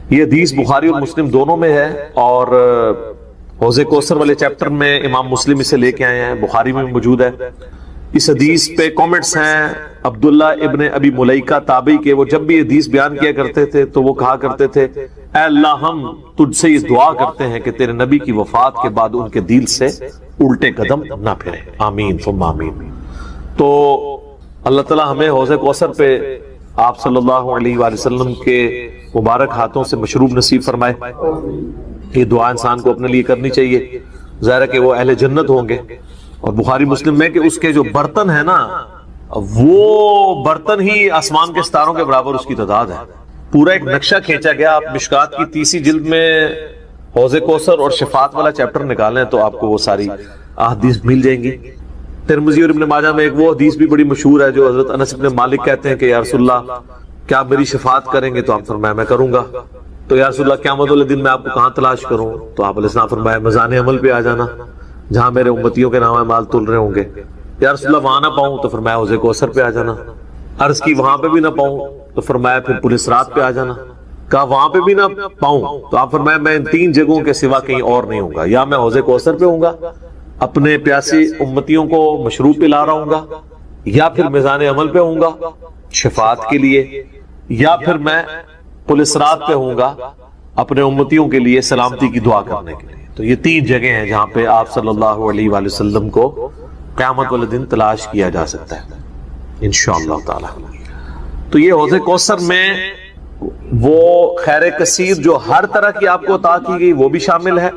یہ حدیث بخاری اور مسلم دونوں میں ہے، اور حوض کوثر والے چیپٹر میں امام مسلم اسے لے کے آئے ہیں، بخاری میں موجود ہے. اس حدیث پہ کامنٹس ہیں عبداللہ ابن ابی ملیکہ تابعی کے. وہ جب بھی حدیث بیان کیا کرتے تھے تو وہ کہا کرتے تھے اے اللہ ہم تجھ سے یہ دعا کرتے ہیں کہ تیرے نبی کی وفات کے بعد ان کے دل سے الٹے قدم نہ پھرے، آمین ثم آمین. تو اللہ تعالیٰ ہمیں حوض کوثر پہ آپ صلی اللہ علیہ وآلہ وسلم کے مبارک ہاتھوں سے مشروب نصیب فرمائے. یہ دعا انسان کو اپنے لیے کرنی چاہیے. ظاہر ہے کہ وہ اہل جنت ہوں گے. اور بخاری مسلم میں کہ اس کے جو برتن ہیں نا وہ برتن ہی آسمان کے ستاروں کے برابر اس کی تعداد ہے. پورا ایک نقشہ کھینچا گیا. آپ مشکات کی 30 جلد میں حوض کوثر اور شفاعت والا چیپٹر نکالیں تو آپ کو وہ ساری احادیث مل جائیں گی. ترمذی اور ابن ماجہ میں ایک وہ حدیث بھی بڑی مشہور ہے جو حضرت انس بن مالک کہتے ہیں کہ یا رسول اللہ کیا آپ میری شفاعت کریں گے؟ تو آپ فرمایا میں کروں گا. تو یا رسول اللہ قیامت والے دن میں آپ کو کہاں تلاش کروں؟ تو آپ علیہ السلام فرمایا میزان عمل پہ آ جانا جہاں میرے امتیوں کے نام مال تل رہے ہوں گے. یا رسول اللہ وہاں نہ پاؤں تو فرمایا حوض کوثر پہ آ جانا. عرض کی وہاں پہ بھی نہ پاؤں تو فرمایا پھر پولیس رات پہ آ جانا. کہا وہاں پہ بھی نہ پاؤں تو آپ فرمایا میں ان 3 جگہوں کے سوا کہیں اور نہیں ہوں گا. یا میں حوض کوثر پہ ہوں گا اپنے پیاسی امتیوں کو مشروب پلا رہا ہوں گا، یا پھر میزان عمل پہ ہوں گا شفاعت کے لیے، یا پھر میں پولیس رات پہ ہوں گا اپنے امتیوں کے لیے سلامتی کی دعا کرنے کے لیے. تو یہ 3 جگہیں ہیں جہاں پہ آپ صلی اللہ علیہ وآلہ وسلم کو قیامت والے دن تلاش کیا جا سکتا ہے انشاءاللہ تعالی. تو یہ حوض کوثر میں وہ خیر کثیر جو ہر طرح کی آپ کو عطا کی گئی وہ بھی شامل ہے،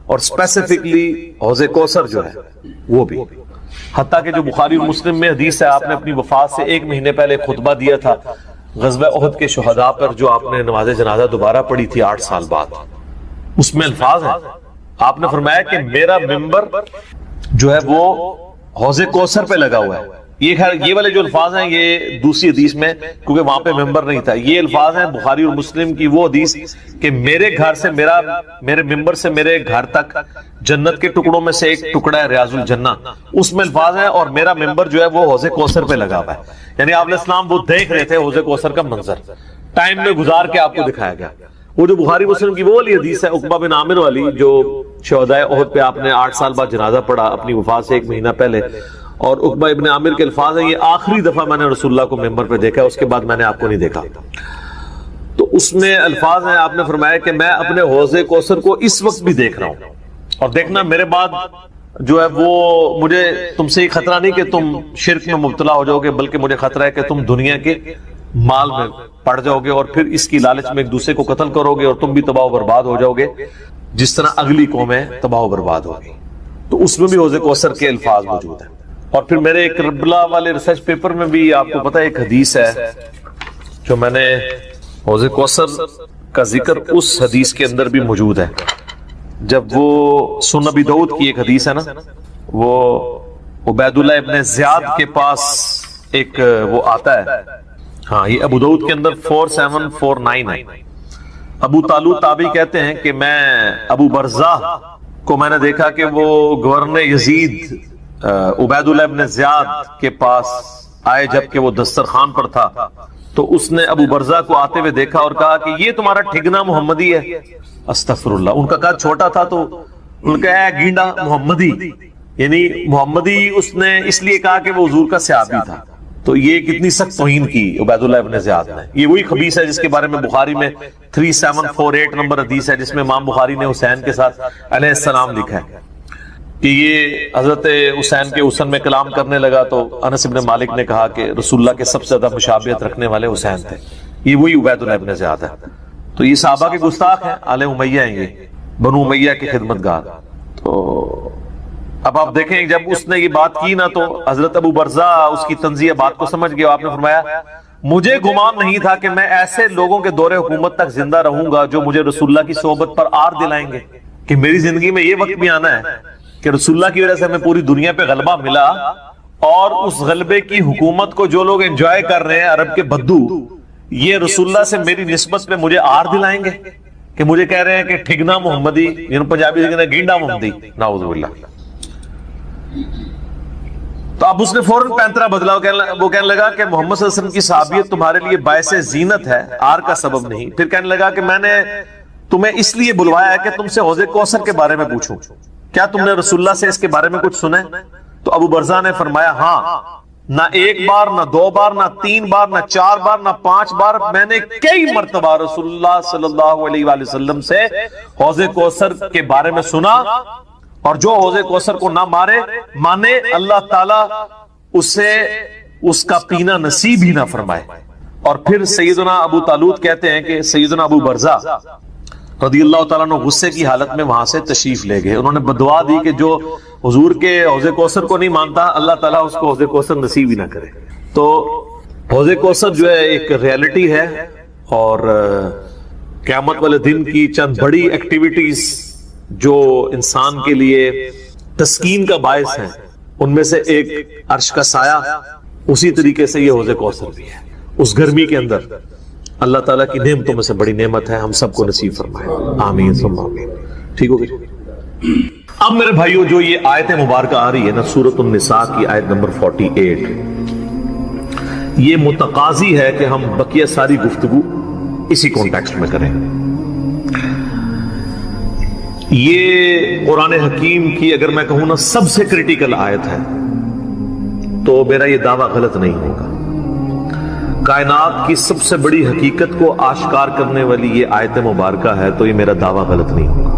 اور اسپیسیفکلی حوض کوثر جو ہے وہ بھی. حتیٰ کہ جو بخاری اور مسلم میں حدیث ہے، آپ نے اپنی وفات سے 1 مہینے پہلے خطبہ دیا تھا غزوہ احد کے شہداء پر، جو آپ نے نماز جنازہ دوبارہ پڑھی تھی 8 سال بعد. اس میں الفاظ ہیں، آپ نے فرمایا کہ میرا ممبر جو ہے وہ حوض کوثر پہ لگا ہوا ہے. یہ والے جو الفاظ ہیں یہ دوسری حدیث میں، کیونکہ وہاں پہ ممبر نہیں تھا، یہ الفاظ ہیں بخاری اور مسلم کی وہ حدیث کہ میرے گھر سے میرے ممبر سے میرے گھر تک جنت کے ٹکڑوں میں سے ایک ٹکڑا ہے ریاض الجنہ، اس میں الفاظ ہیں اور میرا ممبر جو ہے وہ حوض کوثر پہ لگا ہوا ہے. یعنی آپ علیہ السلام وہ دیکھ رہے تھے حوض کوثر کا منظر، ٹائم میں گزار کے آپ کو دکھایا گیا. وہ جو بخاری مسلم کی وہ والی حدیث ہے عقبہ بن عامر والی، جو شہدائے احد پہ آپ نے 8 سال بعد جنازہ پڑھا اپنی وفات سے 1 مہینہ پہلے، اور عقبہ ابن عامر کے الفاظ ہیں یہ آخری دفعہ میں نے رسول اللہ کو ممبر پہ دیکھا، اس کے بعد میں نے آپ کو نہیں دیکھا. تو اس میں الفاظ ہیں، آپ نے فرمایا کہ میں اپنے حوض کوثر کو اس وقت بھی دیکھ رہا ہوں، اور دیکھنا میرے بعد جو ہے وہ مجھے تم سے یہ خطرہ نہیں کہ تم شرک میں مبتلا ہو جاؤ گے، بلکہ مجھے خطرہ ہے کہ تم دنیا کے مال میں پڑ جاؤ گے اور پھر اس کی لالچ میں ایک دوسرے کو قتل کرو گے اور تم بھی تباہ و برباد ہو جاؤ گے جس طرح اگلی قومیں تباہ و برباد ہوگی. تو اس میں بھی حوض کوثر کے الفاظ موجود ہیں. اور پھر میرے ایک کربلا والے ریسرچ پیپر میں بھی آپ کو پتہ ہے ایک حدیث ہے جو میں نے حوض کوثر کا ذکر اس حدیث کے اندر بھی موجود ہے. جب وہ سنن ابی داؤد کی ایک حدیث ہے نا، وہ عبید اللہ ابن زیاد کے پاس ایک وہ آتا ہے، ہاں یہ ابو داؤد کے اندر 4749 ہے. ابو طالوت تابعی کہتے ہیں کہ میں ابو برزہ کو میں نے دیکھا کہ وہ گورنر یزید عبید اللہ ابن زیاد کے پاس آئے جب کہ وہ دسترخوان پر تھا، تو اس نے ابو برزہ کو آتے ہوئے دیکھا اور کہا کہ یہ تمہارا ٹھگنا محمدی ہے. استغفر اللہ. ان کا قد چھوٹا تھا تو ان کا اے گینڈا محمدی، یعنی محمدی اس نے اس لیے کہا کہ وہ حضور کا صحابی تھا. تو یہ کتنی سخت توہین کی عبید اللہ ابن زیاد نے. یہ وہی خبیث ہے جس کے بارے میں بخاری میں 3748 نمبر حدیث ہے، جس میں امام بخاری نے حسین کے ساتھ علیہ السلام لکھا ہے کہ یہ حضرت حسین کے حسن میں کلام کرنے لگا تو انس بن مالک نے کہا کہ رسول اللہ کے سب سے زیادہ مشابہت رکھنے والے حسین تھے. یہ وہی عبید اللہ ابن زیاد ہے. تو یہ صحابہ کے گستاخ ہیں، آل امیہ ہیں، یہ بنو امیہ کے خدمتگار. تو اب آپ دیکھیں جب اس نے یہ بات کی نا تو حضرت ابو برزہ اس کی تنزیہ بات کو سمجھ گیا. آپ نے فرمایا مجھے گمان نہیں تھا کہ میں ایسے لوگوں کے دور حکومت تک زندہ رہوں گا جو مجھے رسول اللہ کی صحبت پر آر دلائیں گے، کہ میری زندگی میں یہ وقت بھی آنا ہے کہ رسول اللہ کی وجہ سے ہمیں پوری دنیا پہ غلبہ ملا، اور اس غلبے کی حکومت کو جو لوگ انجوائے کر رہے ہیں عرب کے بدو، یہ رسول اللہ سے میری نسبت پہ مجھے آر دلائیں گے کہ مجھے کہہ رہے ہیں کہ ٹھگنا محمدی، یعنی پنجابی سے کہتے ہیں گینڈا محمدی. نعوذ باللہ. تو اب اس نے فوراً پینترا بدلا، وہ کہنے لگا کہ محمد صلی اللہ علیہ وسلم کی صحابیت تمہارے لیے باعث زینت ہے، آر کا سبب نہیں. پھر کہنے لگا کہ میں نے تمہیں اس لیے بلوایا ہے کہ تم سے حوض کوثر کے بارے میں پوچھوں، کیا تم نے رسول اللہ سے اس کے بارے میں کچھ سنا ہے؟ تو ابو برزہ نے فرمایا ہاں، نہ 1 بار، نہ 2 بار، نہ 3 بار، نہ 4 بار، نہ 5 بار، میں نے کئی مرتبہ رسول اللہ صلی اللہ علیہ وآلہ وسلم سے حوض کوثر کے بارے میں سنا، اور جو حوض کوثر کو نہ مانے اللہ تعالیٰ اسے اس کا پینا نصیب ہی نہ فرمائے. اور پھر سیدنا ابو طالوت کہتے ہیں کہ سیدنا ابو برزہ رضی اللہ تعالیٰ عنہ غصے کی حالت میں وہاں سے تشریف لے گئے. انہوں نے بدعا دی کہ جو حضور کے حوض کوثر کو نہیں مانتا اللہ تعالیٰ اس کو حوض کوثر نصیب ہی نہ کرے. تو حوض کوثر جو ہے ایک ریالٹی ہے، اور قیامت والے دن کی چند بڑی ایکٹیویٹیز جو انسان کے لیے تسکین کا باعث ہیں، ان میں سے ایک عرش کا سایہ، اسی طریقے سے یہ حوض کوثر بھی ہے. اس گرمی کے اندر اللہ تعالیٰ کی نعمتوں میں سے بڑی نعمت ہے، ہم سب کو نصیب فرمائے. آمین ثم آمین. ٹھیک ہو گئی. اب میرے بھائیو جو یہ آیت مبارکہ آ رہی ہے نا سورۃ النساء کی آیت نمبر 48، یہ متقاضی ہے کہ ہم بقیہ ساری گفتگو اسی کانٹیکسٹ میں کریں. یہ قرآن حکیم کی اگر میں کہوں نا سب سے کریٹیکل آیت ہے، تو میرا یہ دعویٰ غلط نہیں ہوگا. کائنات کی سب سے بڑی حقیقت کو آشکار کرنے والی یہ آیت مبارکہ ہے، تو یہ میرا دعویٰ غلط نہیں ہوگا.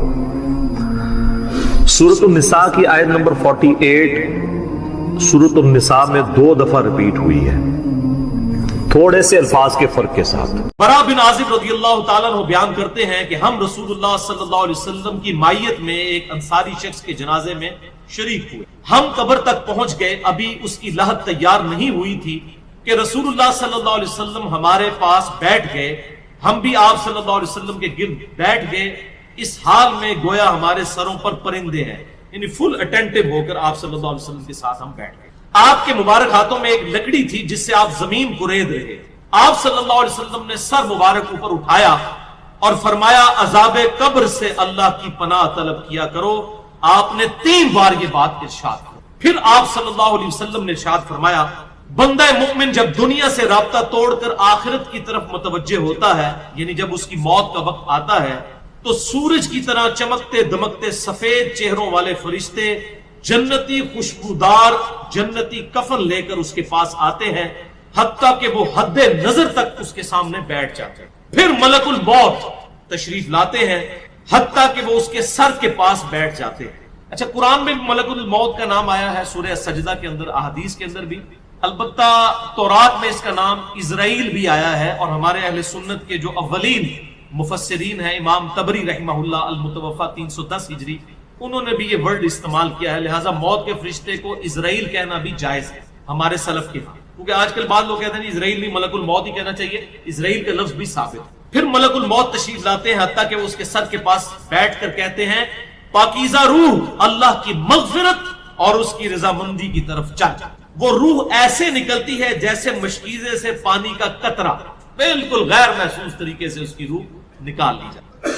سورۃ النساء کی آیت نمبر 48 سورۃ النساء میں 2 دفعہ ریپیٹ ہوئی ہے، تھوڑے سے الفاظ کے فرق کے ساتھ. برا بن عازب رضی اللہ تعالیٰ عنہ بیان کرتے ہیں کہ ہم رسول اللہ صلی اللہ علیہ وسلم کی مائیت میں ایک انصاری شخص کے جنازے میں شریک ہوئے. ہم قبر تک پہنچ گئے، ابھی اس کی لحد تیار نہیں ہوئی تھی کہ رسول اللہ صلی اللہ علیہ وسلم ہمارے پاس بیٹھ گئے. ہم بھی آپ صلی اللہ علیہ وسلم کے گرد بیٹھ گئے، اس حال میں گویا ہمارے سروں پر پرندے ہیں، یعنی فل اٹینٹو ہو کر آپ صلی اللہ علیہ وسلم کے ساتھ ہم بیٹھ گئے. آپ کے مبارک ہاتھوں میں ایک لکڑی تھی جس سے آپ زمین کو رید رہے تھے. آپ صلی اللہ علیہ وسلم نے سر مبارک اوپر اٹھایا اور فرمایا عذاب قبر سے اللہ کی پناہ طلب کیا کرو. آپ نے 3 بار یہ بات ارشاد کی. پھر آپ صلی اللہ علیہ وسلم نے ارشاد فرمایا بندہ مومن جب دنیا سے رابطہ توڑ کر آخرت کی طرف متوجہ ہوتا ہے، یعنی جب اس کی موت کا وقت آتا ہے، تو سورج کی طرح چمکتے دمکتے سفید چہروں والے فرشتے جنتی خوشبودار جنتی کفن لے کر اس کے پاس آتے ہیں، حتیٰ کہ وہ حد نظر تک اس کے سامنے بیٹھ جاتے ہیں. پھر ملک الموت تشریف لاتے ہیں حتیٰ کہ وہ اس کے سر کے پاس بیٹھ جاتے ہیں. اچھا، قرآن میں ملک الموت کا نام آیا ہے، سورہ سجدہ کے اندر، احادیث کے اندر بھی. البتہ تورات میں اس کا نام اسرائیل بھی آیا ہے، اور ہمارے اہل سنت کے جو اولین مفسرین ہیں، امام طبری رحمہ اللہ المتوفی 310 ہجری، انہوں نے بھی یہ ورڈ استعمال کیا ہے. لہٰذا موت کے فرشتے کو اسرائیل کہنا بھی جائز ہے ہمارے سلف کے ہاں، کیونکہ آج کل بعض لوگ کہتے ہیں اسرائیل نہیں، ملک الموت ہی کہنا چاہیے. اسرائیل کا لفظ بھی ثابت ہے. پھر ملک الموت تشریف لاتے ہیں حتیٰ کہ وہ اس کے سر کے پاس بیٹھ کر کہتے ہیں پاکیزہ روح اللہ کی مغفرت اور اس کی رضامندی کی طرف چل. وہ روح ایسے نکلتی ہے جیسے مشکیزے سے پانی کا قطرہ، بالکل غیر محسوس طریقے سے اس کی روح نکال لی جاتی.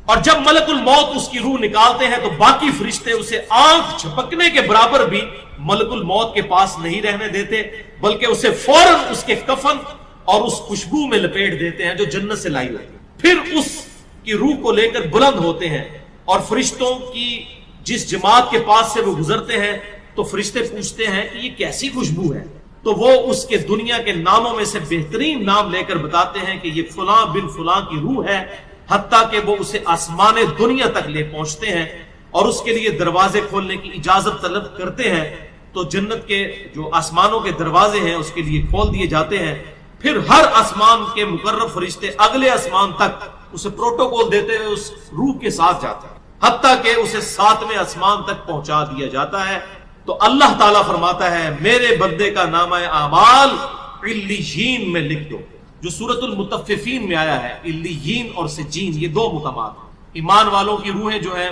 اور جب ملک الموت اس کی روح نکالتے ہیں تو باقی فرشتے اسے آنکھ جھپکنے کے برابر بھی ملک الموت کے پاس نہیں رہنے دیتے، بلکہ اسے فوراً اس کے کفن اور اس خوشبو میں لپیٹ دیتے ہیں جو جنت سے لائی ہوتی ہے. پھر اس کی روح کو لے کر بلند ہوتے ہیں اور فرشتوں کی جس جماعت کے پاس سے وہ گزرتے ہیں تو فرشتے پوچھتے ہیں کہ یہ کیسی خوشبو ہے، تو وہ اس کے دنیا کے ناموں میں سے بہترین نام لے کر بتاتے ہیں کہ یہ فلاں بن فلاں کی روح ہے، حتیٰ کہ وہ اسے آسمان دنیا تک لے پہنچتے ہیں اور اس کے لیے دروازے کھولنے کی اجازت طلب کرتے ہیں. تو جنت کے جو آسمانوں کے دروازے ہیں اس کے لیے کھول دیے جاتے ہیں. پھر ہر آسمان کے مقرب فرشتے اگلے آسمان تک اسے پروٹوکول دیتے ہوئے اس روح کے ساتھ جاتے ہیں، حتیٰ کہ اسے 7ویں آسمان تک پہنچا دیا جاتا ہے. تو اللہ تعالیٰ فرماتا ہے میرے بندے کا نامہ اعمال علیین میں لکھ دو، جو سورۃ المطففین میں آیا ہے. علیین اور سجین یہ 2 مقامات ہیں. ایمان والوں کی روحیں جو ہیں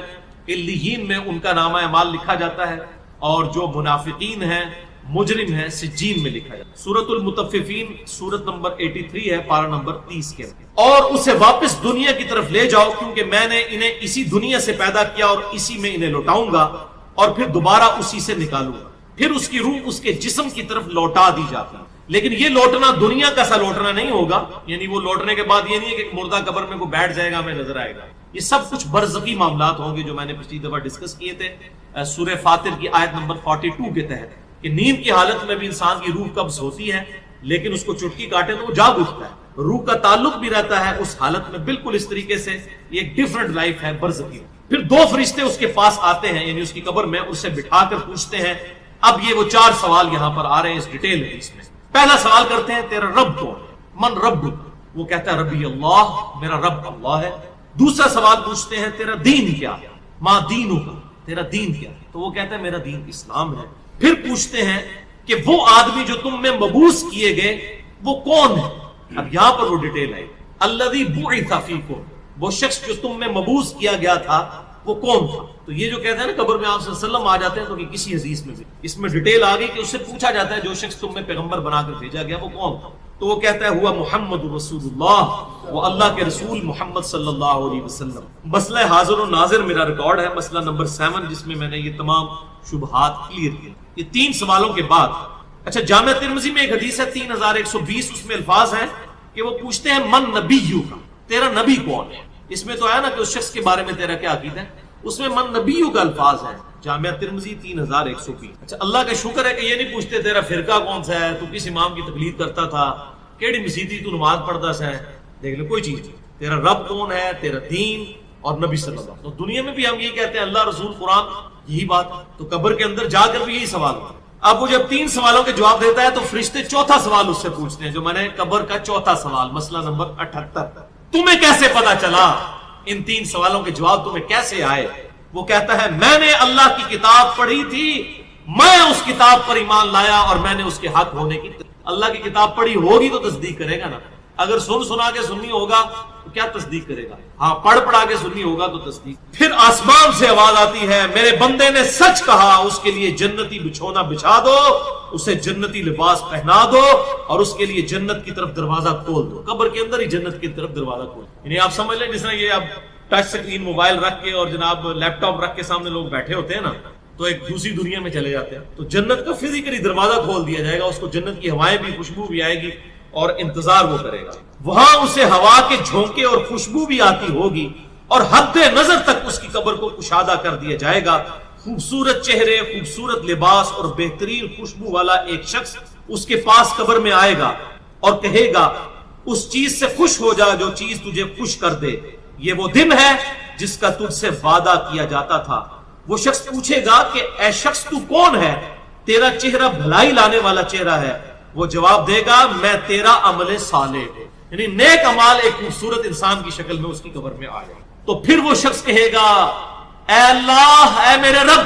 علیین میں ان کا نامہ اعمال لکھا جاتا ہے، اور جو منافقین ہیں مجرم ہیں سجین میں لکھا جاتا ہے. سورۃ المطففین سورت نمبر 83 ہے، پارہ نمبر 30 کے اندر. اور اسے واپس دنیا کی طرف لے جاؤ کیونکہ میں نے انہیں اسی دنیا سے پیدا کیا اور اسی میں انہیں لوٹاؤں گا اور پھر دوبارہ اسی سے نکالوں گا. پھر اس کی روح اس کے جسم کی طرف لوٹا دی جاتی ہے. لیکن یہ لوٹنا دنیا کا سا لوٹنا نہیں ہوگا، یعنی وہ لوٹنے کے بعد یہ نہیں ہے کہ مردہ قبر میں کوئی بیٹھ جائے گا ہمیں نظر آئے گا. یہ سب کچھ برزخی معاملات ہوں گے جو میں نے پچھلی دفعہ ڈسکس کیے تھے سورہ فاطر کی آیت نمبر 42 کے تحت، کہ نیند کی حالت میں بھی انسان کی روح قبض ہوتی ہے، لیکن اس کو چٹکی کاٹے تو وہ جاگ اٹھتا ہے. روح کا تعلق بھی رہتا ہے اس حالت میں بالکل اس طریقے سے. یہ ایک ڈیفرنٹ لائف ہے برزخی. پھر 2 فرشتے اس کے پاس آتے ہیں، یعنی اس کی قبر میں، اسے بٹھا کر پوچھتے ہیں. اب یہ وہ 4 سوال یہاں پر آ رہے ہیں اس ڈیٹیل حدیث میں. پہلا سوال کرتے ہیں تیرا رب کون ہے؟ من رب؟ وہ کہتا ہے ربی اللہ، میرا رب اللہ ہے. دوسرا سوال پوچھتے ہیں تیرا دین کیا ہے؟ ما دینوں کا، تیرا دین کیا ہے؟ تو وہ کہتا ہے میرا دین اسلام ہے. پھر پوچھتے ہیں کہ وہ آدمی جو تم میں مبعوث کیے گئے وہ کون ہے؟ اب یہاں پر وہ ڈیٹیل آئی. الذی بعث فیکم، وہ شخص جو تم میں مبعوث کیا گیا تھا وہ کون تھا؟ تو یہ جو کہتے ہیں نا قبر میں آپ صلی اللہ علیہ وسلم آ جاتے ہیں، تو کسی حدیث میں بھی اس میں ڈیٹیل آ گئی کہ اس سے پوچھا جاتا ہے جو شخص تم میں پیغمبر بنا کر بھیجا گیا وہ کون تھا؟ تو وہ کہتا ہے ہوا محمد رسول اللہ، وہ اللہ کے رسول محمد صلی اللہ علیہ وسلم. مسئلہ حاضر و ناظر میرا ریکارڈ ہے، مسئلہ نمبر 7، جس میں میں نے یہ تمام شبہات کلیئر کیے. یہ 3 سوالوں کے بعد اچھا جامعہ ترمذی میں ایک حدیث ہے 3120، اس میں الفاظ ہیں کہ وہ پوچھتے ہیں من نبیو کا، تیرا نبی کون ہے؟ اس میں تو آیا نا کہ اس شخص کے بارے میں تیرا کیا عقیدہ ہے، اس میں من نبیو کا الفاظ ہے. جامعہ ترمذی 3120. اچھا اللہ کا شکر ہے کہ یہ نہیں پوچھتے تیرا فرقہ کون سا ہے، تو کس امام کی تقلید کرتا تھا، کیڑی مسیدی تو نماز پڑھتا سا ہے. دیکھ لو کوئی چیز نہیں. تیرا رب کون ہے، تیرا دین اور نبی صلی اللہ علیہ وسلم. تو دنیا میں بھی ہم یہی کہتے ہیں اللہ رسول قرآن، یہی بات. تو قبر کے اندر جا کر بھی یہی سوال ہوتا. اب وہ جب 3 سوالوں کے جواب دیتا ہے تو فرشتے 4تھا سوال اس سے پوچھتے ہیں، جو میں نے قبر کا 4تھا سوال، مسئلہ نمبر 78، تمہیں کیسے پتا چلا، ان 3 سوالوں کے جواب تمہیں کیسے آئے؟ وہ کہتا ہے میں نے اللہ کی کتاب پڑھی تھی، میں اس کتاب پر ایمان لایا اور میں نے اس کے حق ہونے کی. اللہ کی کتاب پڑھی ہوگی تو تصدیق کرے گا نا. اگر سنا کے سننی ہوگا تو کیا تصدیق کرے گا؟ ہاں پڑھ پڑھا کے سنی ہوگا تو تصدیق. پھر آسمان سے آواز آتی ہے میرے بندے نے سچ کہا, اس کے لیے جنتی بچھونا بچھا دو, اسے جنتی لباس پہنا دو اور اس کے لیے جنت کی طرف دروازہ کھول دو. قبر کے اندر ہی جنت کی طرف دروازہ کھول. یعنی آپ سمجھ لیں جس طرح یہ اب ٹچ سکرین موبائل رکھ کے اور جناب لیپ ٹاپ رکھ کے سامنے لوگ بیٹھے ہوتے ہیں نا, تو ایک دوسری دنیا میں چلے جاتے ہیں. تو جنت کا فزیکلی دروازہ کھول دیا جائے گا, اس کو جنت کی ہوائیں بھی, خوشبو بھی آئے گی اور انتظار وہ کرے گا. وہاں اسے ہوا کے جھونکے اور خوشبو بھی آتی ہوگی اور حد نظر تک اس کی قبر کو کشادہ کر دیا جائے گا. خوبصورت چہرے, خوبصورت لباس اور بہترین خوشبو والا ایک شخص اس کے پاس قبر میں آئے گا اور کہے گا اس چیز سے خوش ہو جا جو چیز تجھے خوش کر دے, یہ وہ دن ہے جس کا تجھ سے وعدہ کیا جاتا تھا. وہ شخص پوچھے گا کہ اے شخص تو کون ہے, تیرا چہرہ بھلائی لانے والا چہرہ ہے. وہ جواب دے گا میں تیرا عمل صالح ہوں, یعنی نیک اعمال ایک خوبصورت انسان کی شکل میں اس کی قبر میں آئے. تو پھر وہ شخص کہے گا اے اللہ, اے میرے رب,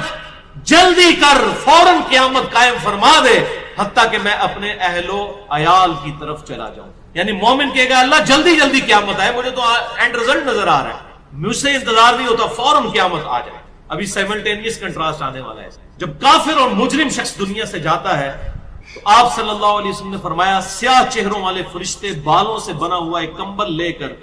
جلدی کر, فوراً قیامت قائم فرما دے حتیٰ کہ میں اپنے اہل و عیال کی طرف چلا جاؤں. یعنی مومن کہے گا اللہ جلدی جلدی قیامت آئے, مجھے تو اینڈ رزلٹ نظر آ رہا ہے, مجھ سے انتظار نہیں ہوتا, فوراً قیامت آ جائے. ابھی سائملٹینیس کنٹراسٹ آنے والا ہے. جب کافر اور مجرم شخص دنیا سے جاتا ہے تو آپ صلی اللہ علیہ وسلم نے فرمایا سیاہ چہروں والے فرشتے بالوں سے بنا ہوا ایک کمبل لے کر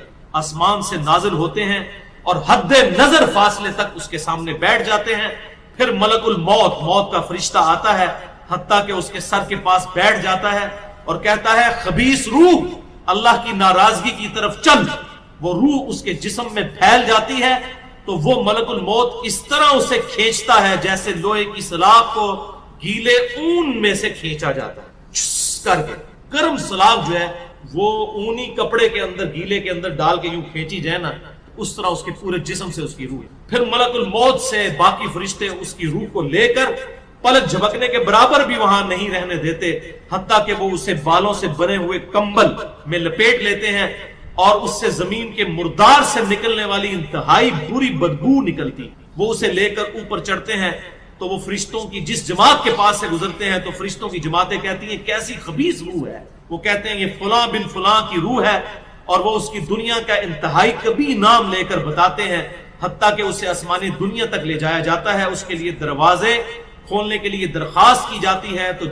آسمان سے نازل ہوتے ہیں اور حد نظر فاصلے تک اس کے سامنے بیٹھ جاتے ہیں. پھر ملک الموت, موت کا فرشتہ آتا ہے حتیٰ کہ اس کے سر کے پاس بیٹھ جاتا ہے اور کہتا ہے خبیث روح, اللہ کی ناراضگی کی طرف چل. وہ روح اس کے جسم میں پھیل جاتی ہے تو وہ ملک الموت اس طرح اسے کھینچتا ہے جیسے لوہے کی سلاخ کو گیلے اون میں سے کھینچا جاتا ہے, چھس کر کے. گرم سلاخ جو ہے وہ اونی کپڑے کے اندر, گیلے کے اندر ڈال کے یوں کھینچی جائے نا, اس طرح اس کے پورے جسم سے اس کی روح. پھر ملک الموت سے باقی فرشتے اس کی روح کو لے کر پلک جھپکنے کے برابر بھی وہاں نہیں رہنے دیتے حتیٰ کہ وہ اسے بالوں سے بنے ہوئے کمبل میں لپیٹ لیتے ہیں اور اس سے زمین کے مردار سے نکلنے والی انتہائی بری بدبو نکلتی. وہ اسے لے کر اوپر چڑھتے ہیں تو وہ فرشتوں کی جس جماعت کے پاس سے گزرتے ہیں تو فرشتوں کی جماعتیں کہتی ہیں کیسی خبیث روح ہے. وہ کہتے ہیں یہ فلاں بن فلاں کی روح ہے اور وہ اس کی دنیا کا انتہائی کبھی نام لے کر بتاتے ہیں حتیٰ کہ اسے آسمانی دنیا تک لے جایا جاتا ہے. اس کے لیے دروازے کھولنے کے لیے درخواست کی جاتی ہے تو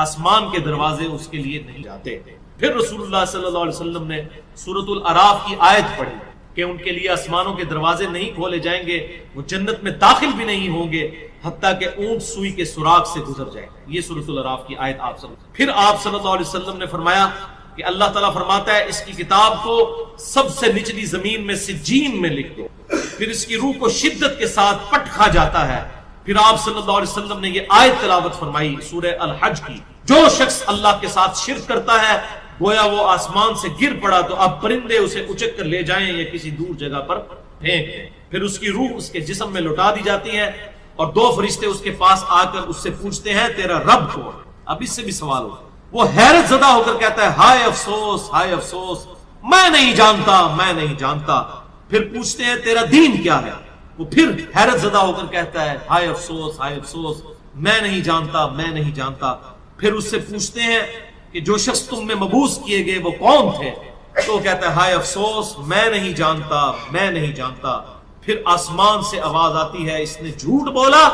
آسمان کے دروازے اس کے لیے نہیں جاتے. پھر رسول اللہ صلی اللہ علیہ وسلم نے سورۃ الاعراف کی آیت پڑھی کہ ان کے لیے آسمانوں کے دروازے نہیں کھولے جائیں گے, وہ جنت میں داخل بھی نہیں ہوں گے حتیٰ کہ اونٹ سوئی کے سوراخ سے گزر جائے. یہ سورۃ الاعراف کی آیت آپ سمجھ. پھر آپ صلی اللہ علیہ وسلم نے فرمایا کہ اللہ تعالیٰ فرماتا ہے اس کی کتاب کو سب سے نچلی زمین میں سجین میں لکھ دو. پھر اس کی روح کو شدت کے ساتھ پٹ کھا جاتا ہے. پھر آپ صلی اللہ علیہ وسلم نے یہ آیت تلاوت فرمائی سورہ الحج کی, جو شخص اللہ کے ساتھ شرک کرتا ہے گویا وہ آسمان سے گر پڑا تو اب پرندے اسے اچک کر لے جائیں یا کسی دور جگہ پر پھینک دیں. پھر اس کی روح اس کے جسم میں لوٹا دی جاتی ہے اور دو فرشتے اس کے پاس آ کر اس سے پوچھتے ہیں تیرا رب کون؟ اب اس سے بھی سوال ہو. وہ حیرت زدہ ہو کر کہتا ہے ہائے افسوس, ہائے افسوس, میں نہیں جانتا, میں نہیں جانتا. پھر پوچھتے ہیں تیرا دین کیا ہے؟ وہ پھر حیرت زدہ ہو کر کہتا ہے ہائے افسوس, ہائے افسوس, میں نہیں جانتا, میں نہیں جانتا. پھر اس سے پوچھتے ہیں کہ جو شخص تم میں مبعوث کیے گئے وہ کون تھے؟ تو وہ کہتا ہے ہائے افسوس, میں نہیں جانتا, میں نہیں جانتا. پھر آسمان سے آواز آتی ہے اس نے جھوٹ بولا,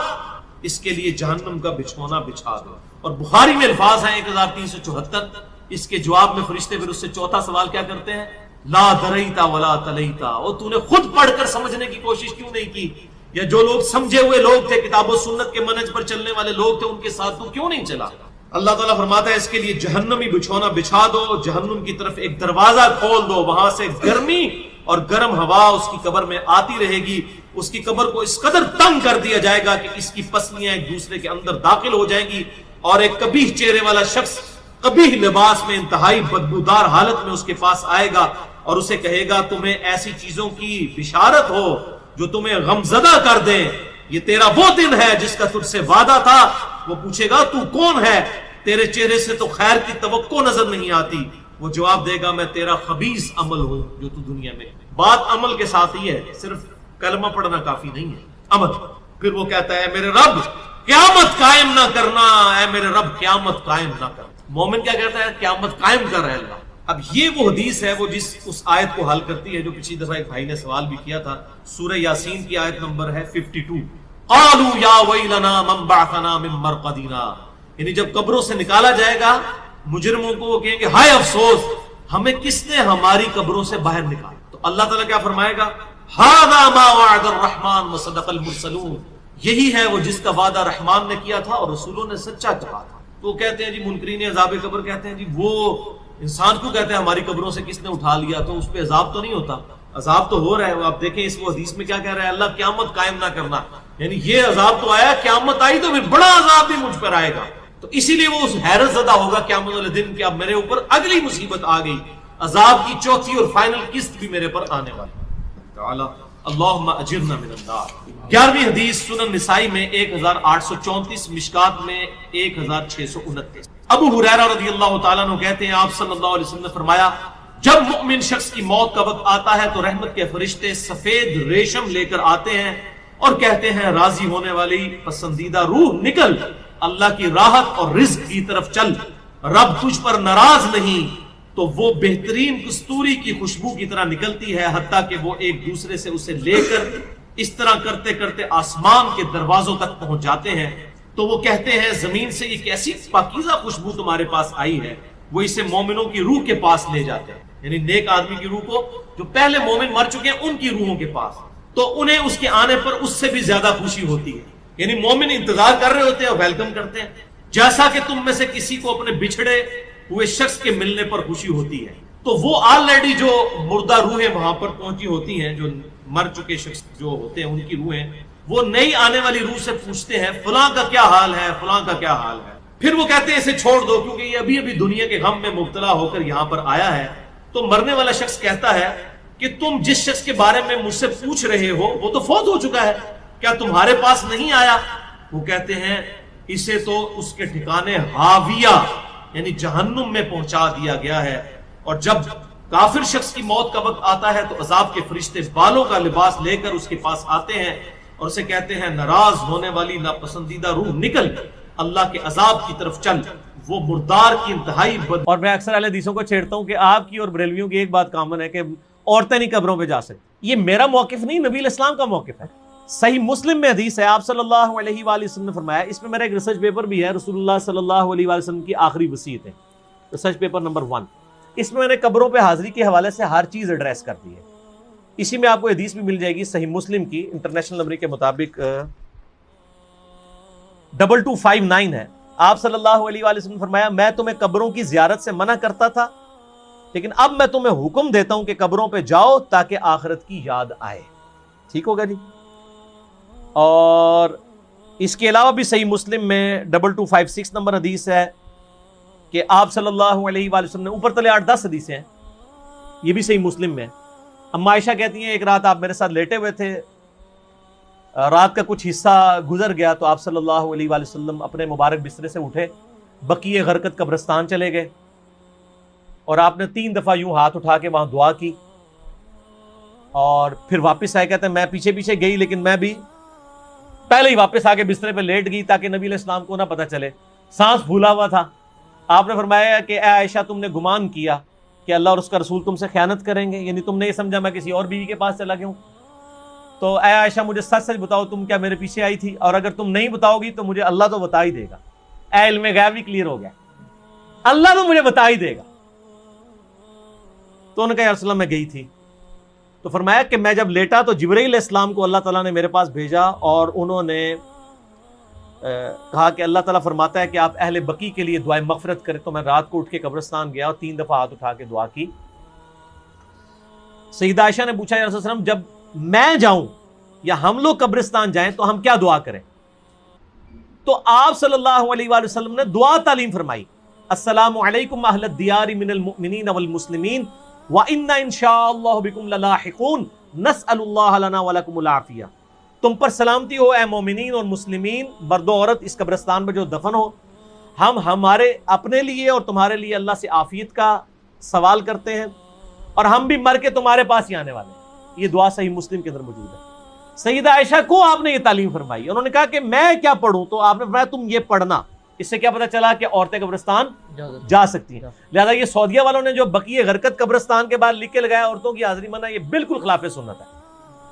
اس کے لیے جہنم کا بچھونا بچھا دو. اور بخاری میں الفاظ ہیں 1374. اس کے جواب میں فرشتے پھر اس سے چوتھا سوال کیا کرتے ہیں؟ لا دریتا ولا تلیتا, اور تو نے خود پڑھ کر سمجھنے کی کوشش کیوں نہیں کی؟ یا جو لوگ سمجھے ہوئے لوگ تھے, کتاب و سنت کے منہج پر چلنے والے لوگ تھے, ان کے ساتھ تو کیوں نہیں چلا؟ اللہ تعالیٰ فرماتا ہے اس کے لیے جہنمی بچھونا بچھا دو, جہنم کی طرف ایک دروازہ کھول دو, وہاں سے گرمی اور گرم ہوا اس کی قبر میں آتی رہے گی. اس کی قبر کو اس قدر تنگ کر دیا جائے گا کہ اس کی پسلیاں ایک دوسرے کے اندر داخل ہو جائیں گی اور ایک قبیح چہرے والا شخص قبیح لباس میں انتہائی بدبودار حالت میں اس کے پاس آئے گا اور اسے کہے گا تمہیں ایسی چیزوں کی بشارت ہو جو تمہیں غمزدہ کر دیں, یہ تیرا وہ دن ہے جس کا تجھ سے وعدہ تھا. وہ پوچھے گا تو کون ہے؟ تیرے چہرے سے تو خیر کی توقع نظر نہیں آتی. وہ جواب دے گا میں تیرا خبیث عمل ہوں جو تو دنیا میں. بات عمل کے ساتھ ہی ہے, صرف کلمہ پڑھنا کافی نہیں ہے, عمل. پھر وہ کہتا ہے میرے رب قیامت قائم نہ کرنا, اے میرے رب قیامت قائم نہ کرنا. مومن کیا کہتا ہے؟ قیامت قائم کر رہے اللہ. اب یہ وہ حدیث ہے وہ جس اس آیت کو حل کرتی ہے جو پچھلی دفعہ ایک بھائی نے سوال بھی کیا تھا. سورہ یاسین کی آیت نمبر ہے 52. قالوا یا ویلنا من بعثنا من مرقدنا، یعنی جب قبروں سے نکالا جائے گا مجرموں کو وہ کہیں گے ہائے افسوس ہمیں کس نے ہماری قبروں سے باہر نکالا. تو اللہ تعالیٰ کیا فرمائے گا؟ ھذا ما وعد الرحمن وصدق المرسلون، یہی ہے وہ جس کا وعدہ رحمان نے کیا تھا اور رسولوں نے سچا کہا تھا. تو وہ کہتے ہیں جی منکرین عذاب قبر کہتے ہیں جی وہ انسان کو کہتے ہیں ہماری قبروں سے کس نے اٹھا لیا، تو اس پہ عذاب تو نہیں ہوتا؟ عذاب تو ہو رہا ہے. آپ دیکھیں اس وہ حدیث میں کیا کہہ رہا ہے، اللہ قیامت قائم نہ کرنا، یعنی یہ عذاب تو آیا، قیامت آئی تو پھر بڑا عذاب بھی مجھ پر آئے گا. تو اسی لیے وہ اس حیرت زدہ ہوگا قیامت والے دن کہ اب میرے اوپر اگلی مصیبت آ گئی، عذاب کی چوتھی اور فائنل قسط بھی میرے پر آنے والی. تعالی اللہم اجرنا من النار. 11ویں حدیث سنن نسائی میں 1834، مشکات میں 1629. ابو ہریرہ رضی اللہ تعالیٰ عنہ کہتے ہیں آپ صلی اللہ علیہ وسلم نے فرمایا جب مؤمن شخص کی موت کا وقت آتا ہے تو رحمت کے فرشتے سفید ریشم لے کر آتے ہیں اور کہتے ہیں راضی ہونے والی پسندیدہ روح نکل، اللہ کی راحت اور رزق کی طرف چل، رب تجھ پر ناراض نہیں. تو وہ بہترین کستوری کی خوشبو کی طرح نکلتی ہے حتیٰ کہ وہ ایک دوسرے سے اسے لے کر اس طرح کرتے کرتے آسمان کے دروازوں تک پہنچ جاتے ہیں. تو وہ کہتے ہیں زمین سے ایک ایسی پاکیزہ خوشبو تمہارے پاس آئی ہے، وہ اسے مومنوں کی روح کے پاس لے جاتے ہیں، یعنی نیک آدمی کی روح کو، جو پہلے مومن مر چکے ہیں ان کی روحوں کے پاس. تو انہیں اس کے آنے پر اس سے بھی زیادہ خوشی ہوتی ہے، یعنی مومن انتظار کر رہے ہوتے ہیں اور ویلکم کرتے ہیں، جیسا کہ تم میں سے کسی کو اپنے بچھڑے ہوئے شخص کے ملنے پر خوشی ہوتی ہے. تو وہ آلریڈی جو مردہ روحیں وہاں پر پہنچی ہوتی ہیں، جو مر چکے شخص جو ہوتے ہیں ان کی روحیں، وہ نئی آنے والی روح سے پوچھتے ہیں فلاں کا کیا حال ہے، فلاں کا کیا حال ہے. پھر وہ کہتے ہیں اسے چھوڑ دو کیونکہ یہ ابھی ابھی دنیا کے غم میں مبتلا ہو کر یہاں پر آیا ہے. تو مرنے والا شخص کہتا ہے کہ تم جس شخص کے بارے میں مجھ سے پوچھ رہے ہو وہ تو فوت ہو چکا ہے، کیا تمہارے پاس نہیں آیا؟ وہ کہتے ہیں اسے تو اس کے ٹھکانے ہاویہ یعنی جہنم میں پہنچا دیا گیا ہے. اور جب کافر شخص کی موت کا وقت آتا ہے تو عذاب کے فرشتے بالوں کا لباس لے کر اس کے پاس آتے ہیں اور اسے کہتے ہیں ناراض ہونے والی ناپسندیدہ روح نکل، اللہ کے عذاب کی طرف چل، وہ مردار کی انتہائی بد. اور میں اکثر اہل حدیثوں کو چھیڑتا ہوں کہ آپ کی اور بریلویوں کی ایک بات کامن ہے کہ عورتیں نہیں قبروں پہ جا سکتی. یہ میرا موقف نہیں، نبی علیہ السلام کا موقف ہے. صحیح مسلم میں حدیث ہے، آپ صلی اللہ علیہ وآلہ وسلم نے فرمایا، اس میں میرا ایک ریسرچ پیپر بھی ہے، رسول اللہ صلی اللہ علیہ وآلہ وسلم کی آخری وصیت ہے، ریسرچ پیپر نمبر 1. اس میں نے قبروں پہ حاضری کے حوالے سے ہر چیز ایڈریس کر دی ہے. اسی میں آپ کو حدیث بھی مل جائے گی صحیح مسلم کی، انٹرنیشنل نمبر کے مطابق 2259 ہے. آپ صلی اللہ علیہ وآلہ وسلم نے فرمایا میں تمہیں قبروں کی زیارت سے منع کرتا تھا لیکن اب میں تمہیں حکم دیتا ہوں کہ قبروں پہ جاؤ تاکہ آخرت کی یاد آئے. ٹھیک ہوگا جی. اور اس کے علاوہ بھی صحیح مسلم میں 2256 نمبر حدیث ہے کہ آپ صلی اللہ علیہ وآلہ وسلم نے، اوپر تلے 8-10 حدیثیں ہیں، یہ بھی صحیح مسلم میں. اما عائشہ کہتی ہیں ایک رات آپ میرے ساتھ لیٹے ہوئے تھے، رات کا کچھ حصہ گزر گیا تو آپ صلی اللہ علیہ وآلہ وسلم اپنے مبارک بسترے سے اٹھے، بقیع غرقد قبرستان چلے گئے اور آپ نے 3 دفعہ یوں ہاتھ اٹھا کے وہاں دعا کی اور پھر واپس آئے. کہتے ہیں میں پیچھے پیچھے گئی لیکن میں بھی پہلے ہی واپس آ کے بسترے پہ لیٹ گئی تاکہ نبی علیہ السلام کو نہ پتہ چلے. سانس پھولا ہوا تھا. آپ نے فرمایا کہ اے عائشہ تم نے گمان کیا کہ اللہ اور اس کا رسول تم سے خیانت کریں گے، یعنی تم نے یہ سمجھا میں کسی اور بیوی کے پاس چلا گیا ہوں. تو اے عائشہ مجھے سچ سچ بتاؤ تم کیا میرے پیچھے آئی تھی، اور اگر تم نہیں بتاؤ گی تو مجھے اللہ تو بتا ہی دے گا. اے علم غیب بھی کلیئر ہو گیا، اللہ تو مجھے بتا ہی دے گا. تو انہوں نے کہا یا رسول اللہ میں گئی تھی. تو فرمایا کہ میں جب لیٹا تو جبرائیل علیہ السلام کو اللہ تعالیٰ نے میرے پاس بھیجا اور انہوں نے کہا کہ اللہ تعالیٰ فرماتا ہے کہ آپ اہل بقی کے لیے دعائیں مغفرت کریں. تو میں رات کو اٹھ کے قبرستان گیا اور 3 دفعہ ہاتھ اٹھا کے دعا کی. سیدہ عائشہ نے پوچھا یا رسول اللہ علیہ وسلم جب میں جاؤں یا ہم لوگ قبرستان جائیں تو ہم کیا دعا کریں؟ تو آپ صلی اللہ علیہ وآلہ وسلم نے دعا تعلیم فرمائی، السلام علیکم اہل الدیار من المؤمنین والمسلمین وَإِنَّا إِن شَاءَ اللَّهُ بِكُمْ لَلَاحِقُونَ نَسْأَلُ اللَّهَ لَنَا وَلَكُمُ الْعَافِيَةَ. تم پر سلامتی ہو اے مومنین اور مسلمین، مرد و عورت اس قبرستان میں جو دفن ہو، ہم ہمارے اپنے لیے اور تمہارے لیے اللہ سے عافیت کا سوال کرتے ہیں اور ہم بھی مر کے تمہارے پاس ہی آنے والے ہیں. یہ دعا صحیح مسلم کے اندر موجود ہے. سیدہ عائشہ کو آپ نے یہ تعلیم فرمائی. انہوں نے کہا کہ میں کیا پڑھوں؟ تو آپ نے فرمایا تم یہ پڑھنا، اس سے کیا پتا چلا کہ عورتیں قبرستان جا سکتی ہیں. لہذا یہ سعودیہ والوں نے جو بقیہ غرقت قبرستان کے بعد لکھ کے لگایا عورتوں کی حاضری منع، یہ بالکل خلاف سنت ہے،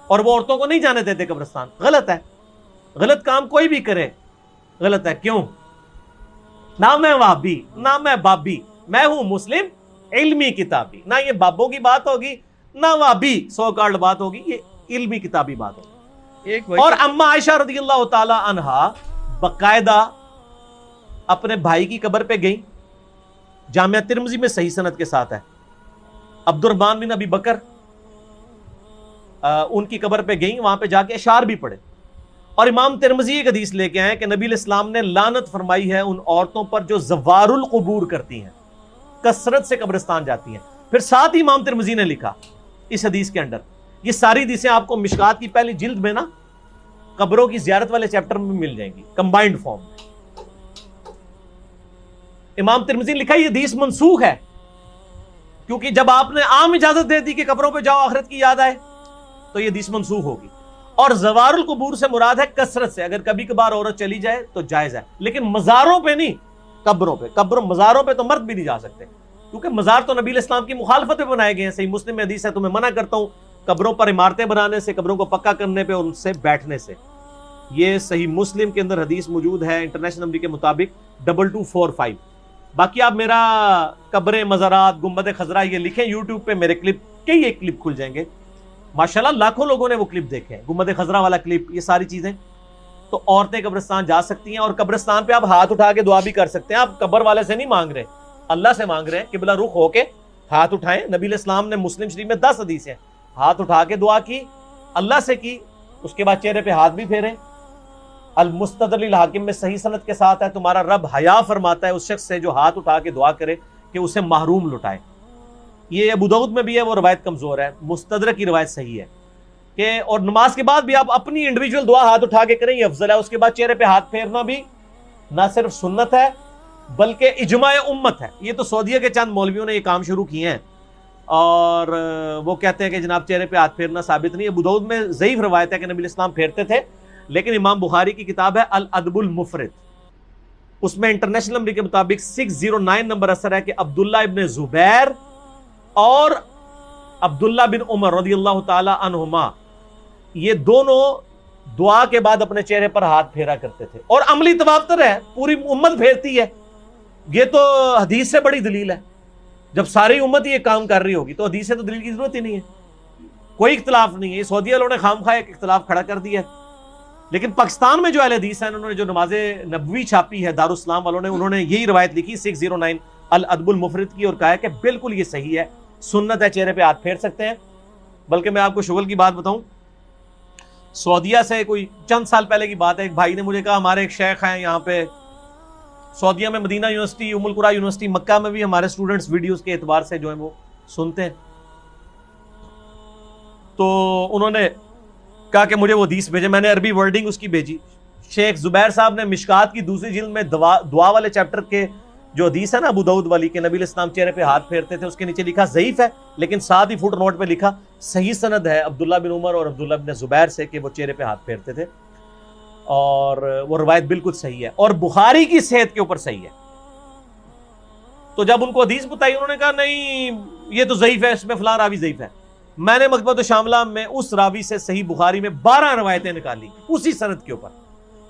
اور وہ عورتوں کو نہیں جانے دیتے قبرستان. غلط ہے، غلط کام کوئی بھی کرے غلط ہے. کیوں؟ نہ میں وہابی نہ میں بابی، میں ہوں مسلم علمی کتابی. نہ یہ بابوں کی بات ہوگی نہ وہابی سو کارڈ بات ہوگی، یہ علمی کتابی بات ہوگی. اور اما عائشہ رضی اللہ تعالی عنہا باقاعدہ اپنے بھائی کی قبر پہ گئیں، جامعہ ترمذی میں صحیح سند کے ساتھ ہے. عبد الرحمن بن ابی بکر ان کی قبر پہ گئیں، وہاں پہ جا کے اشعار بھی پڑھے. اور امام ترمذی ایک حدیث لے کے آئے کہ نبی علیہ السلام نے لعنت فرمائی ہے ان عورتوں پر جو زوار القبور کرتی ہیں، کثرت سے قبرستان جاتی ہیں. پھر ساتھ ہی امام ترمذی نے لکھا اس حدیث کے اندر، یہ ساری حدیثیں آپ کو مشکات کی پہلی جلد میں نا قبروں کی زیارت والے چیپٹر میں مل جائیں گی کمبائنڈ فارم میں. امام ترمذی نے لکھا یہ حدیث منسوخ ہے، کیونکہ جب آپ نے عام اجازت دے دی کہ قبروں پہ جاؤ آخرت کی یاد آئے تو یہ حدیث منسوخ ہوگی. اور زوار القبور سے مراد ہے کثرت سے، اگر کبھی کبھار عورت چلی جائے تو جائز ہے، لیکن مزاروں پہ نہیں، قبروں پہ. مزاروں پہ تو مرد بھی نہیں جا سکتے، کیونکہ مزار تو نبی علیہ السلام کی مخالفت پہ بنائے گئے ہیں. صحیح مسلم میں حدیث ہے تمہیں منع کرتا ہوں قبروں پر عمارتیں بنانے سے، قبروں کو پکا کرنے پہ، ان سے بیٹھنے سے. یہ صحیح مسلم کے اندر حدیث موجود ہے انٹرنیشنل نمبر کے مطابق 2245. باقی آپ میرا قبریں، مزارات، گنبد خضرا یہ لکھیں یوٹیوب پہ، میرے کلپ کئی ایک کلپ کھل جائیں گے ماشاءاللہ، لاکھوں لوگوں نے وہ کلپ دیکھے ہیں، گنبد خضرا والا کلپ، یہ ساری چیزیں. تو عورتیں قبرستان جا سکتی ہیں، اور قبرستان پہ آپ ہاتھ اٹھا کے دعا بھی کر سکتے ہیں. آپ قبر والے سے نہیں مانگ رہے، اللہ سے مانگ رہے ہیں. قبلہ رخ ہو کے ہاتھ اٹھائیں. نبی علیہ السلام نے مسلم شریف میں 10 حدیث ہیں، ہاتھ اٹھا کے دعا کی، اللہ سے کی، اس کے بعد چہرے پہ ہاتھ بھی پھیرے. المستدرک الحاکم میں صحیح سند کے ساتھ ہے تمہارا رب حیا فرماتا ہے اس شخص سے جو ہاتھ اٹھا کے دعا کرے کہ اسے محروم لٹائے. یہ ابو داؤد میں بھی ہے، وہ روایت کمزور ہے. مستدرک کی روایت صحیح ہے کہ اور نماز کے بعد بھی آپ اپنی انڈیویجول دعا ہاتھ اٹھا کے کریں، یہ افضل ہے. اس کے بعد چہرے پہ ہاتھ پھیرنا بھی نہ صرف سنت ہے بلکہ اجماع امت ہے. یہ تو سعودیہ کے چند مولویوں نے یہ کام شروع کیے ہیں، اور وہ کہتے ہیں کہ جناب چہرے پہ ہاتھ پھیرنا ثابت نہیں. ابو داؤد میں ضعیف روایت ہے کہ نبی علیہ السلام پھیرتے تھے، لیکن امام بخاری کی کتاب ہے الادب المفرد، اس میں انٹرنیشنل نمبر کے مطابق 609 نمبر اثر ہے کہ عبداللہ ابن زبیر اور عبداللہ بن عمر رضی اللہ تعالی عنہما یہ دونوں دعا کے بعد اپنے چہرے پر ہاتھ پھیرا کرتے تھے. اور عملی تواتر ہے، پوری امت پھیرتی ہے. یہ تو حدیث سے بڑی دلیل ہے. جب ساری امت یہ کام کر رہی ہوگی تو حدیث سے تو دلیل کی ضرورت ہی نہیں ہے، کوئی اختلاف نہیں ہے. سعودی والوں نے خامخواہ ایک اختلاف کھڑا کر دیا. لیکن پاکستان میں جو اہل حدیث ہیں، انہوں نے جو نماز نبوی چھاپی ہے دارالاسلام والوں نے، انہوں نے یہی روایت لکھی 609 الادب المفرد کی، اور کہا ہے کہ بالکل یہ صحیح ہے، سنت ہے، چہرے پہ ہاتھ پھیر سکتے ہیں. بلکہ میں آپ کو شغل کی بات بتاؤں، سعودیہ سے کوئی چند سال پہلے کی بات ہے، ایک بھائی نے مجھے کہا ہمارے ایک شیخ ہیں یہاں پہ سعودیہ میں، مدینہ یونیورسٹی، ام القریٰ یونیورسٹی مکہ میں بھی ہمارے اسٹوڈنٹس ویڈیوز کے اعتبار سے جو ہیں وہ سنتے ہیں. تو انہوں نے کہا کہ مجھے وہ حدیث بھیجے، میں نے عربی ورڈنگ اس کی بھیجی. شیخ زبیر صاحب نے مشکات کی دوسری جلد میں دعا والے چیپٹر کے جو حدیث ہے نا ابو داؤد والی کہ نبی علیہ السلام چہرے پہ ہاتھ پھیرتے تھے، اس کے نیچے لکھا ضعیف ہے، لیکن ساتھ ہی فٹ نوٹ پہ لکھا صحیح سند ہے عبداللہ بن عمر اور عبداللہ بن زبیر سے کہ وہ چہرے پہ ہاتھ پھیرتے تھے، اور وہ روایت بالکل صحیح ہے اور بخاری کی صحت کے اوپر صحیح ہے. تو جب ان کو حدیث بتائی انہوں نے کہا نہیں یہ تو ضعیف ہے، اس میں فلاں راوی ضعیف ہے. میں نے مکتبۃ شاملہ میں اس راوی سے صحیح بخاری میں 12 روایتیں نکالی اسی سند کے اوپر،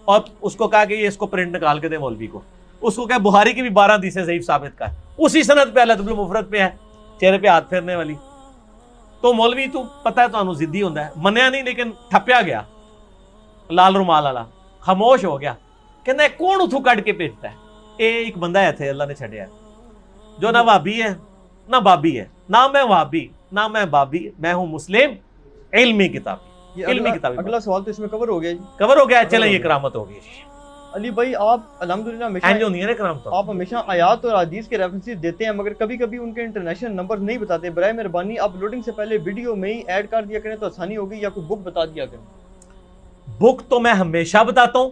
اور اس کو کہا کہ یہ اس کو پرنٹ نکال کے دے مولوی کو. اس کو کہا بخاری کی بھی 12 حدیثیں ضعیف ثابت کا ہے، اسی سند پہ الادب المفرد پہ ہے چہرے پہ ہاتھ پھیرنے والی. تو مولوی تو پتہ ہے تو ضدی ہوتا ہے، منیا نہیں لیکن ٹھپیا گیا لال رومال والا، خاموش ہو گیا. کہنا ہے کون اتھو کٹ کے بھیجتا ہے؟ ایک بندہ ہے تھے اللہ نے چھڑیا جو نہ وہابی ہے نہ بابی ہے، نہ میں وہابی نہ میں بابی، میں ہوں مسلم علمی کتابی. علمی کتابی. اگلا سوال تو اس میں کور ہو گیا جی. کور ہو گیا. چلیں یہ کرامت ہو گئی. علی بھائی آپ الحمدللہ آپ ہمیشہ آیات اور حدیث کے ریفرنسز دیتے ہیں، مگر کبھی کبھی ان کے انٹرنیشنل نمبر نہیں بتاتے. برائے مہربانی آپ لوڈنگ سے پہلے ویڈیو میں ہی ایڈ کر دیا کریں تو آسانی ہوگی، یا کوئی بک بتا دیا کریں. بک تو میں ہمیشہ بتاتا ہوں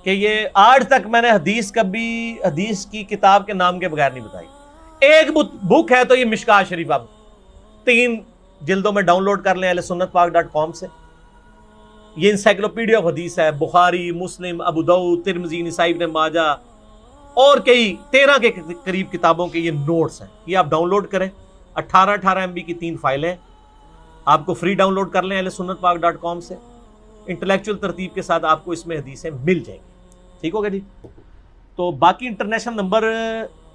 کہ یہ آج تک میں نے حدیث کبھی حدیث کی کتاب کے نام کے بغیر نہیں بتائی. ایک بک ہے تو یہ مشکات شریف، آپ 3 جلدوں میں ڈاؤن لوڈ کر لیں اہل سنت پاک .com سے. یہ انسائکلوپیڈیا آف حدیث ہے، بخاری، مسلم، ابو داؤد، ترمذی، نسائی، ابن ماجہ اور کئی 13 کے قریب کتابوں کے یہ نوٹس ہیں. یہ آپ ڈاؤن لوڈ کریں، 18 MB کی 3 فائلیں آپ کو فری ڈاؤن لوڈ کر لیں اہلسنتپاک.com سے. انٹلیکچوئل ترتیب کے ساتھ آپ کو اس میں حدیثیں مل جائیں گی. ٹھیک ہوگا جی. تو باقی انٹرنیشنل نمبر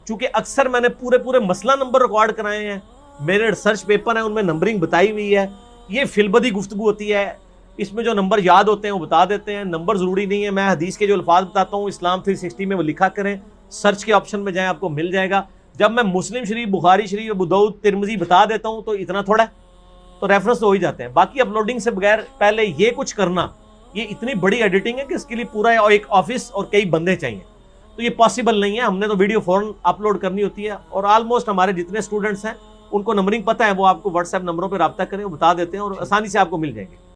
چونکہ اکثر میں نے پورے مسئلہ نمبر ریکارڈ کرائے ہیں، میرے ریسرچ پیپر ہیں ان میں نمبرنگ بتائی ہوئی ہے. یہ فی البدی گفتگو ہوتی ہے، اس میں جو نمبر یاد ہوتے ہیں وہ بتا دیتے ہیں. نمبر ضروری نہیں ہے. میں حدیث کے جو الفاظ بتاتا ہوں اسلام 360 میں وہ لکھا کریں، سرچ کے آپشن میں جائیں آپ کو مل جائے گا. جب میں مسلم شریف، بخاری شریف، ابو داؤد، ترمذی بتا دیتا ہوں تو اتنا تھوڑا ہے، تو ریفرنس تو ہو ہی جاتے ہیں. باقی اپلوڈنگ سے بغیر پہلے یہ کچھ کرنا، یہ اتنی بڑی ایڈیٹنگ ہے کہ اس کے لیے پورا ایک آفس اور کئی بندے چاہیے، تو یہ پاسبل نہیں ہے. ہم نے تو ویڈیو فوراً اپلوڈ کرنی ہوتی ہے. اور آلموسٹ ہمارے جتنے اسٹوڈنٹس ہیں ان کو نمبرنگ پتہ ہے، وہ آپ کو واٹس ایپ نمبروں پہ رابطہ کریں، وہ بتا دیتے ہیں اور آسانی سے آپ کو مل جائیں گے.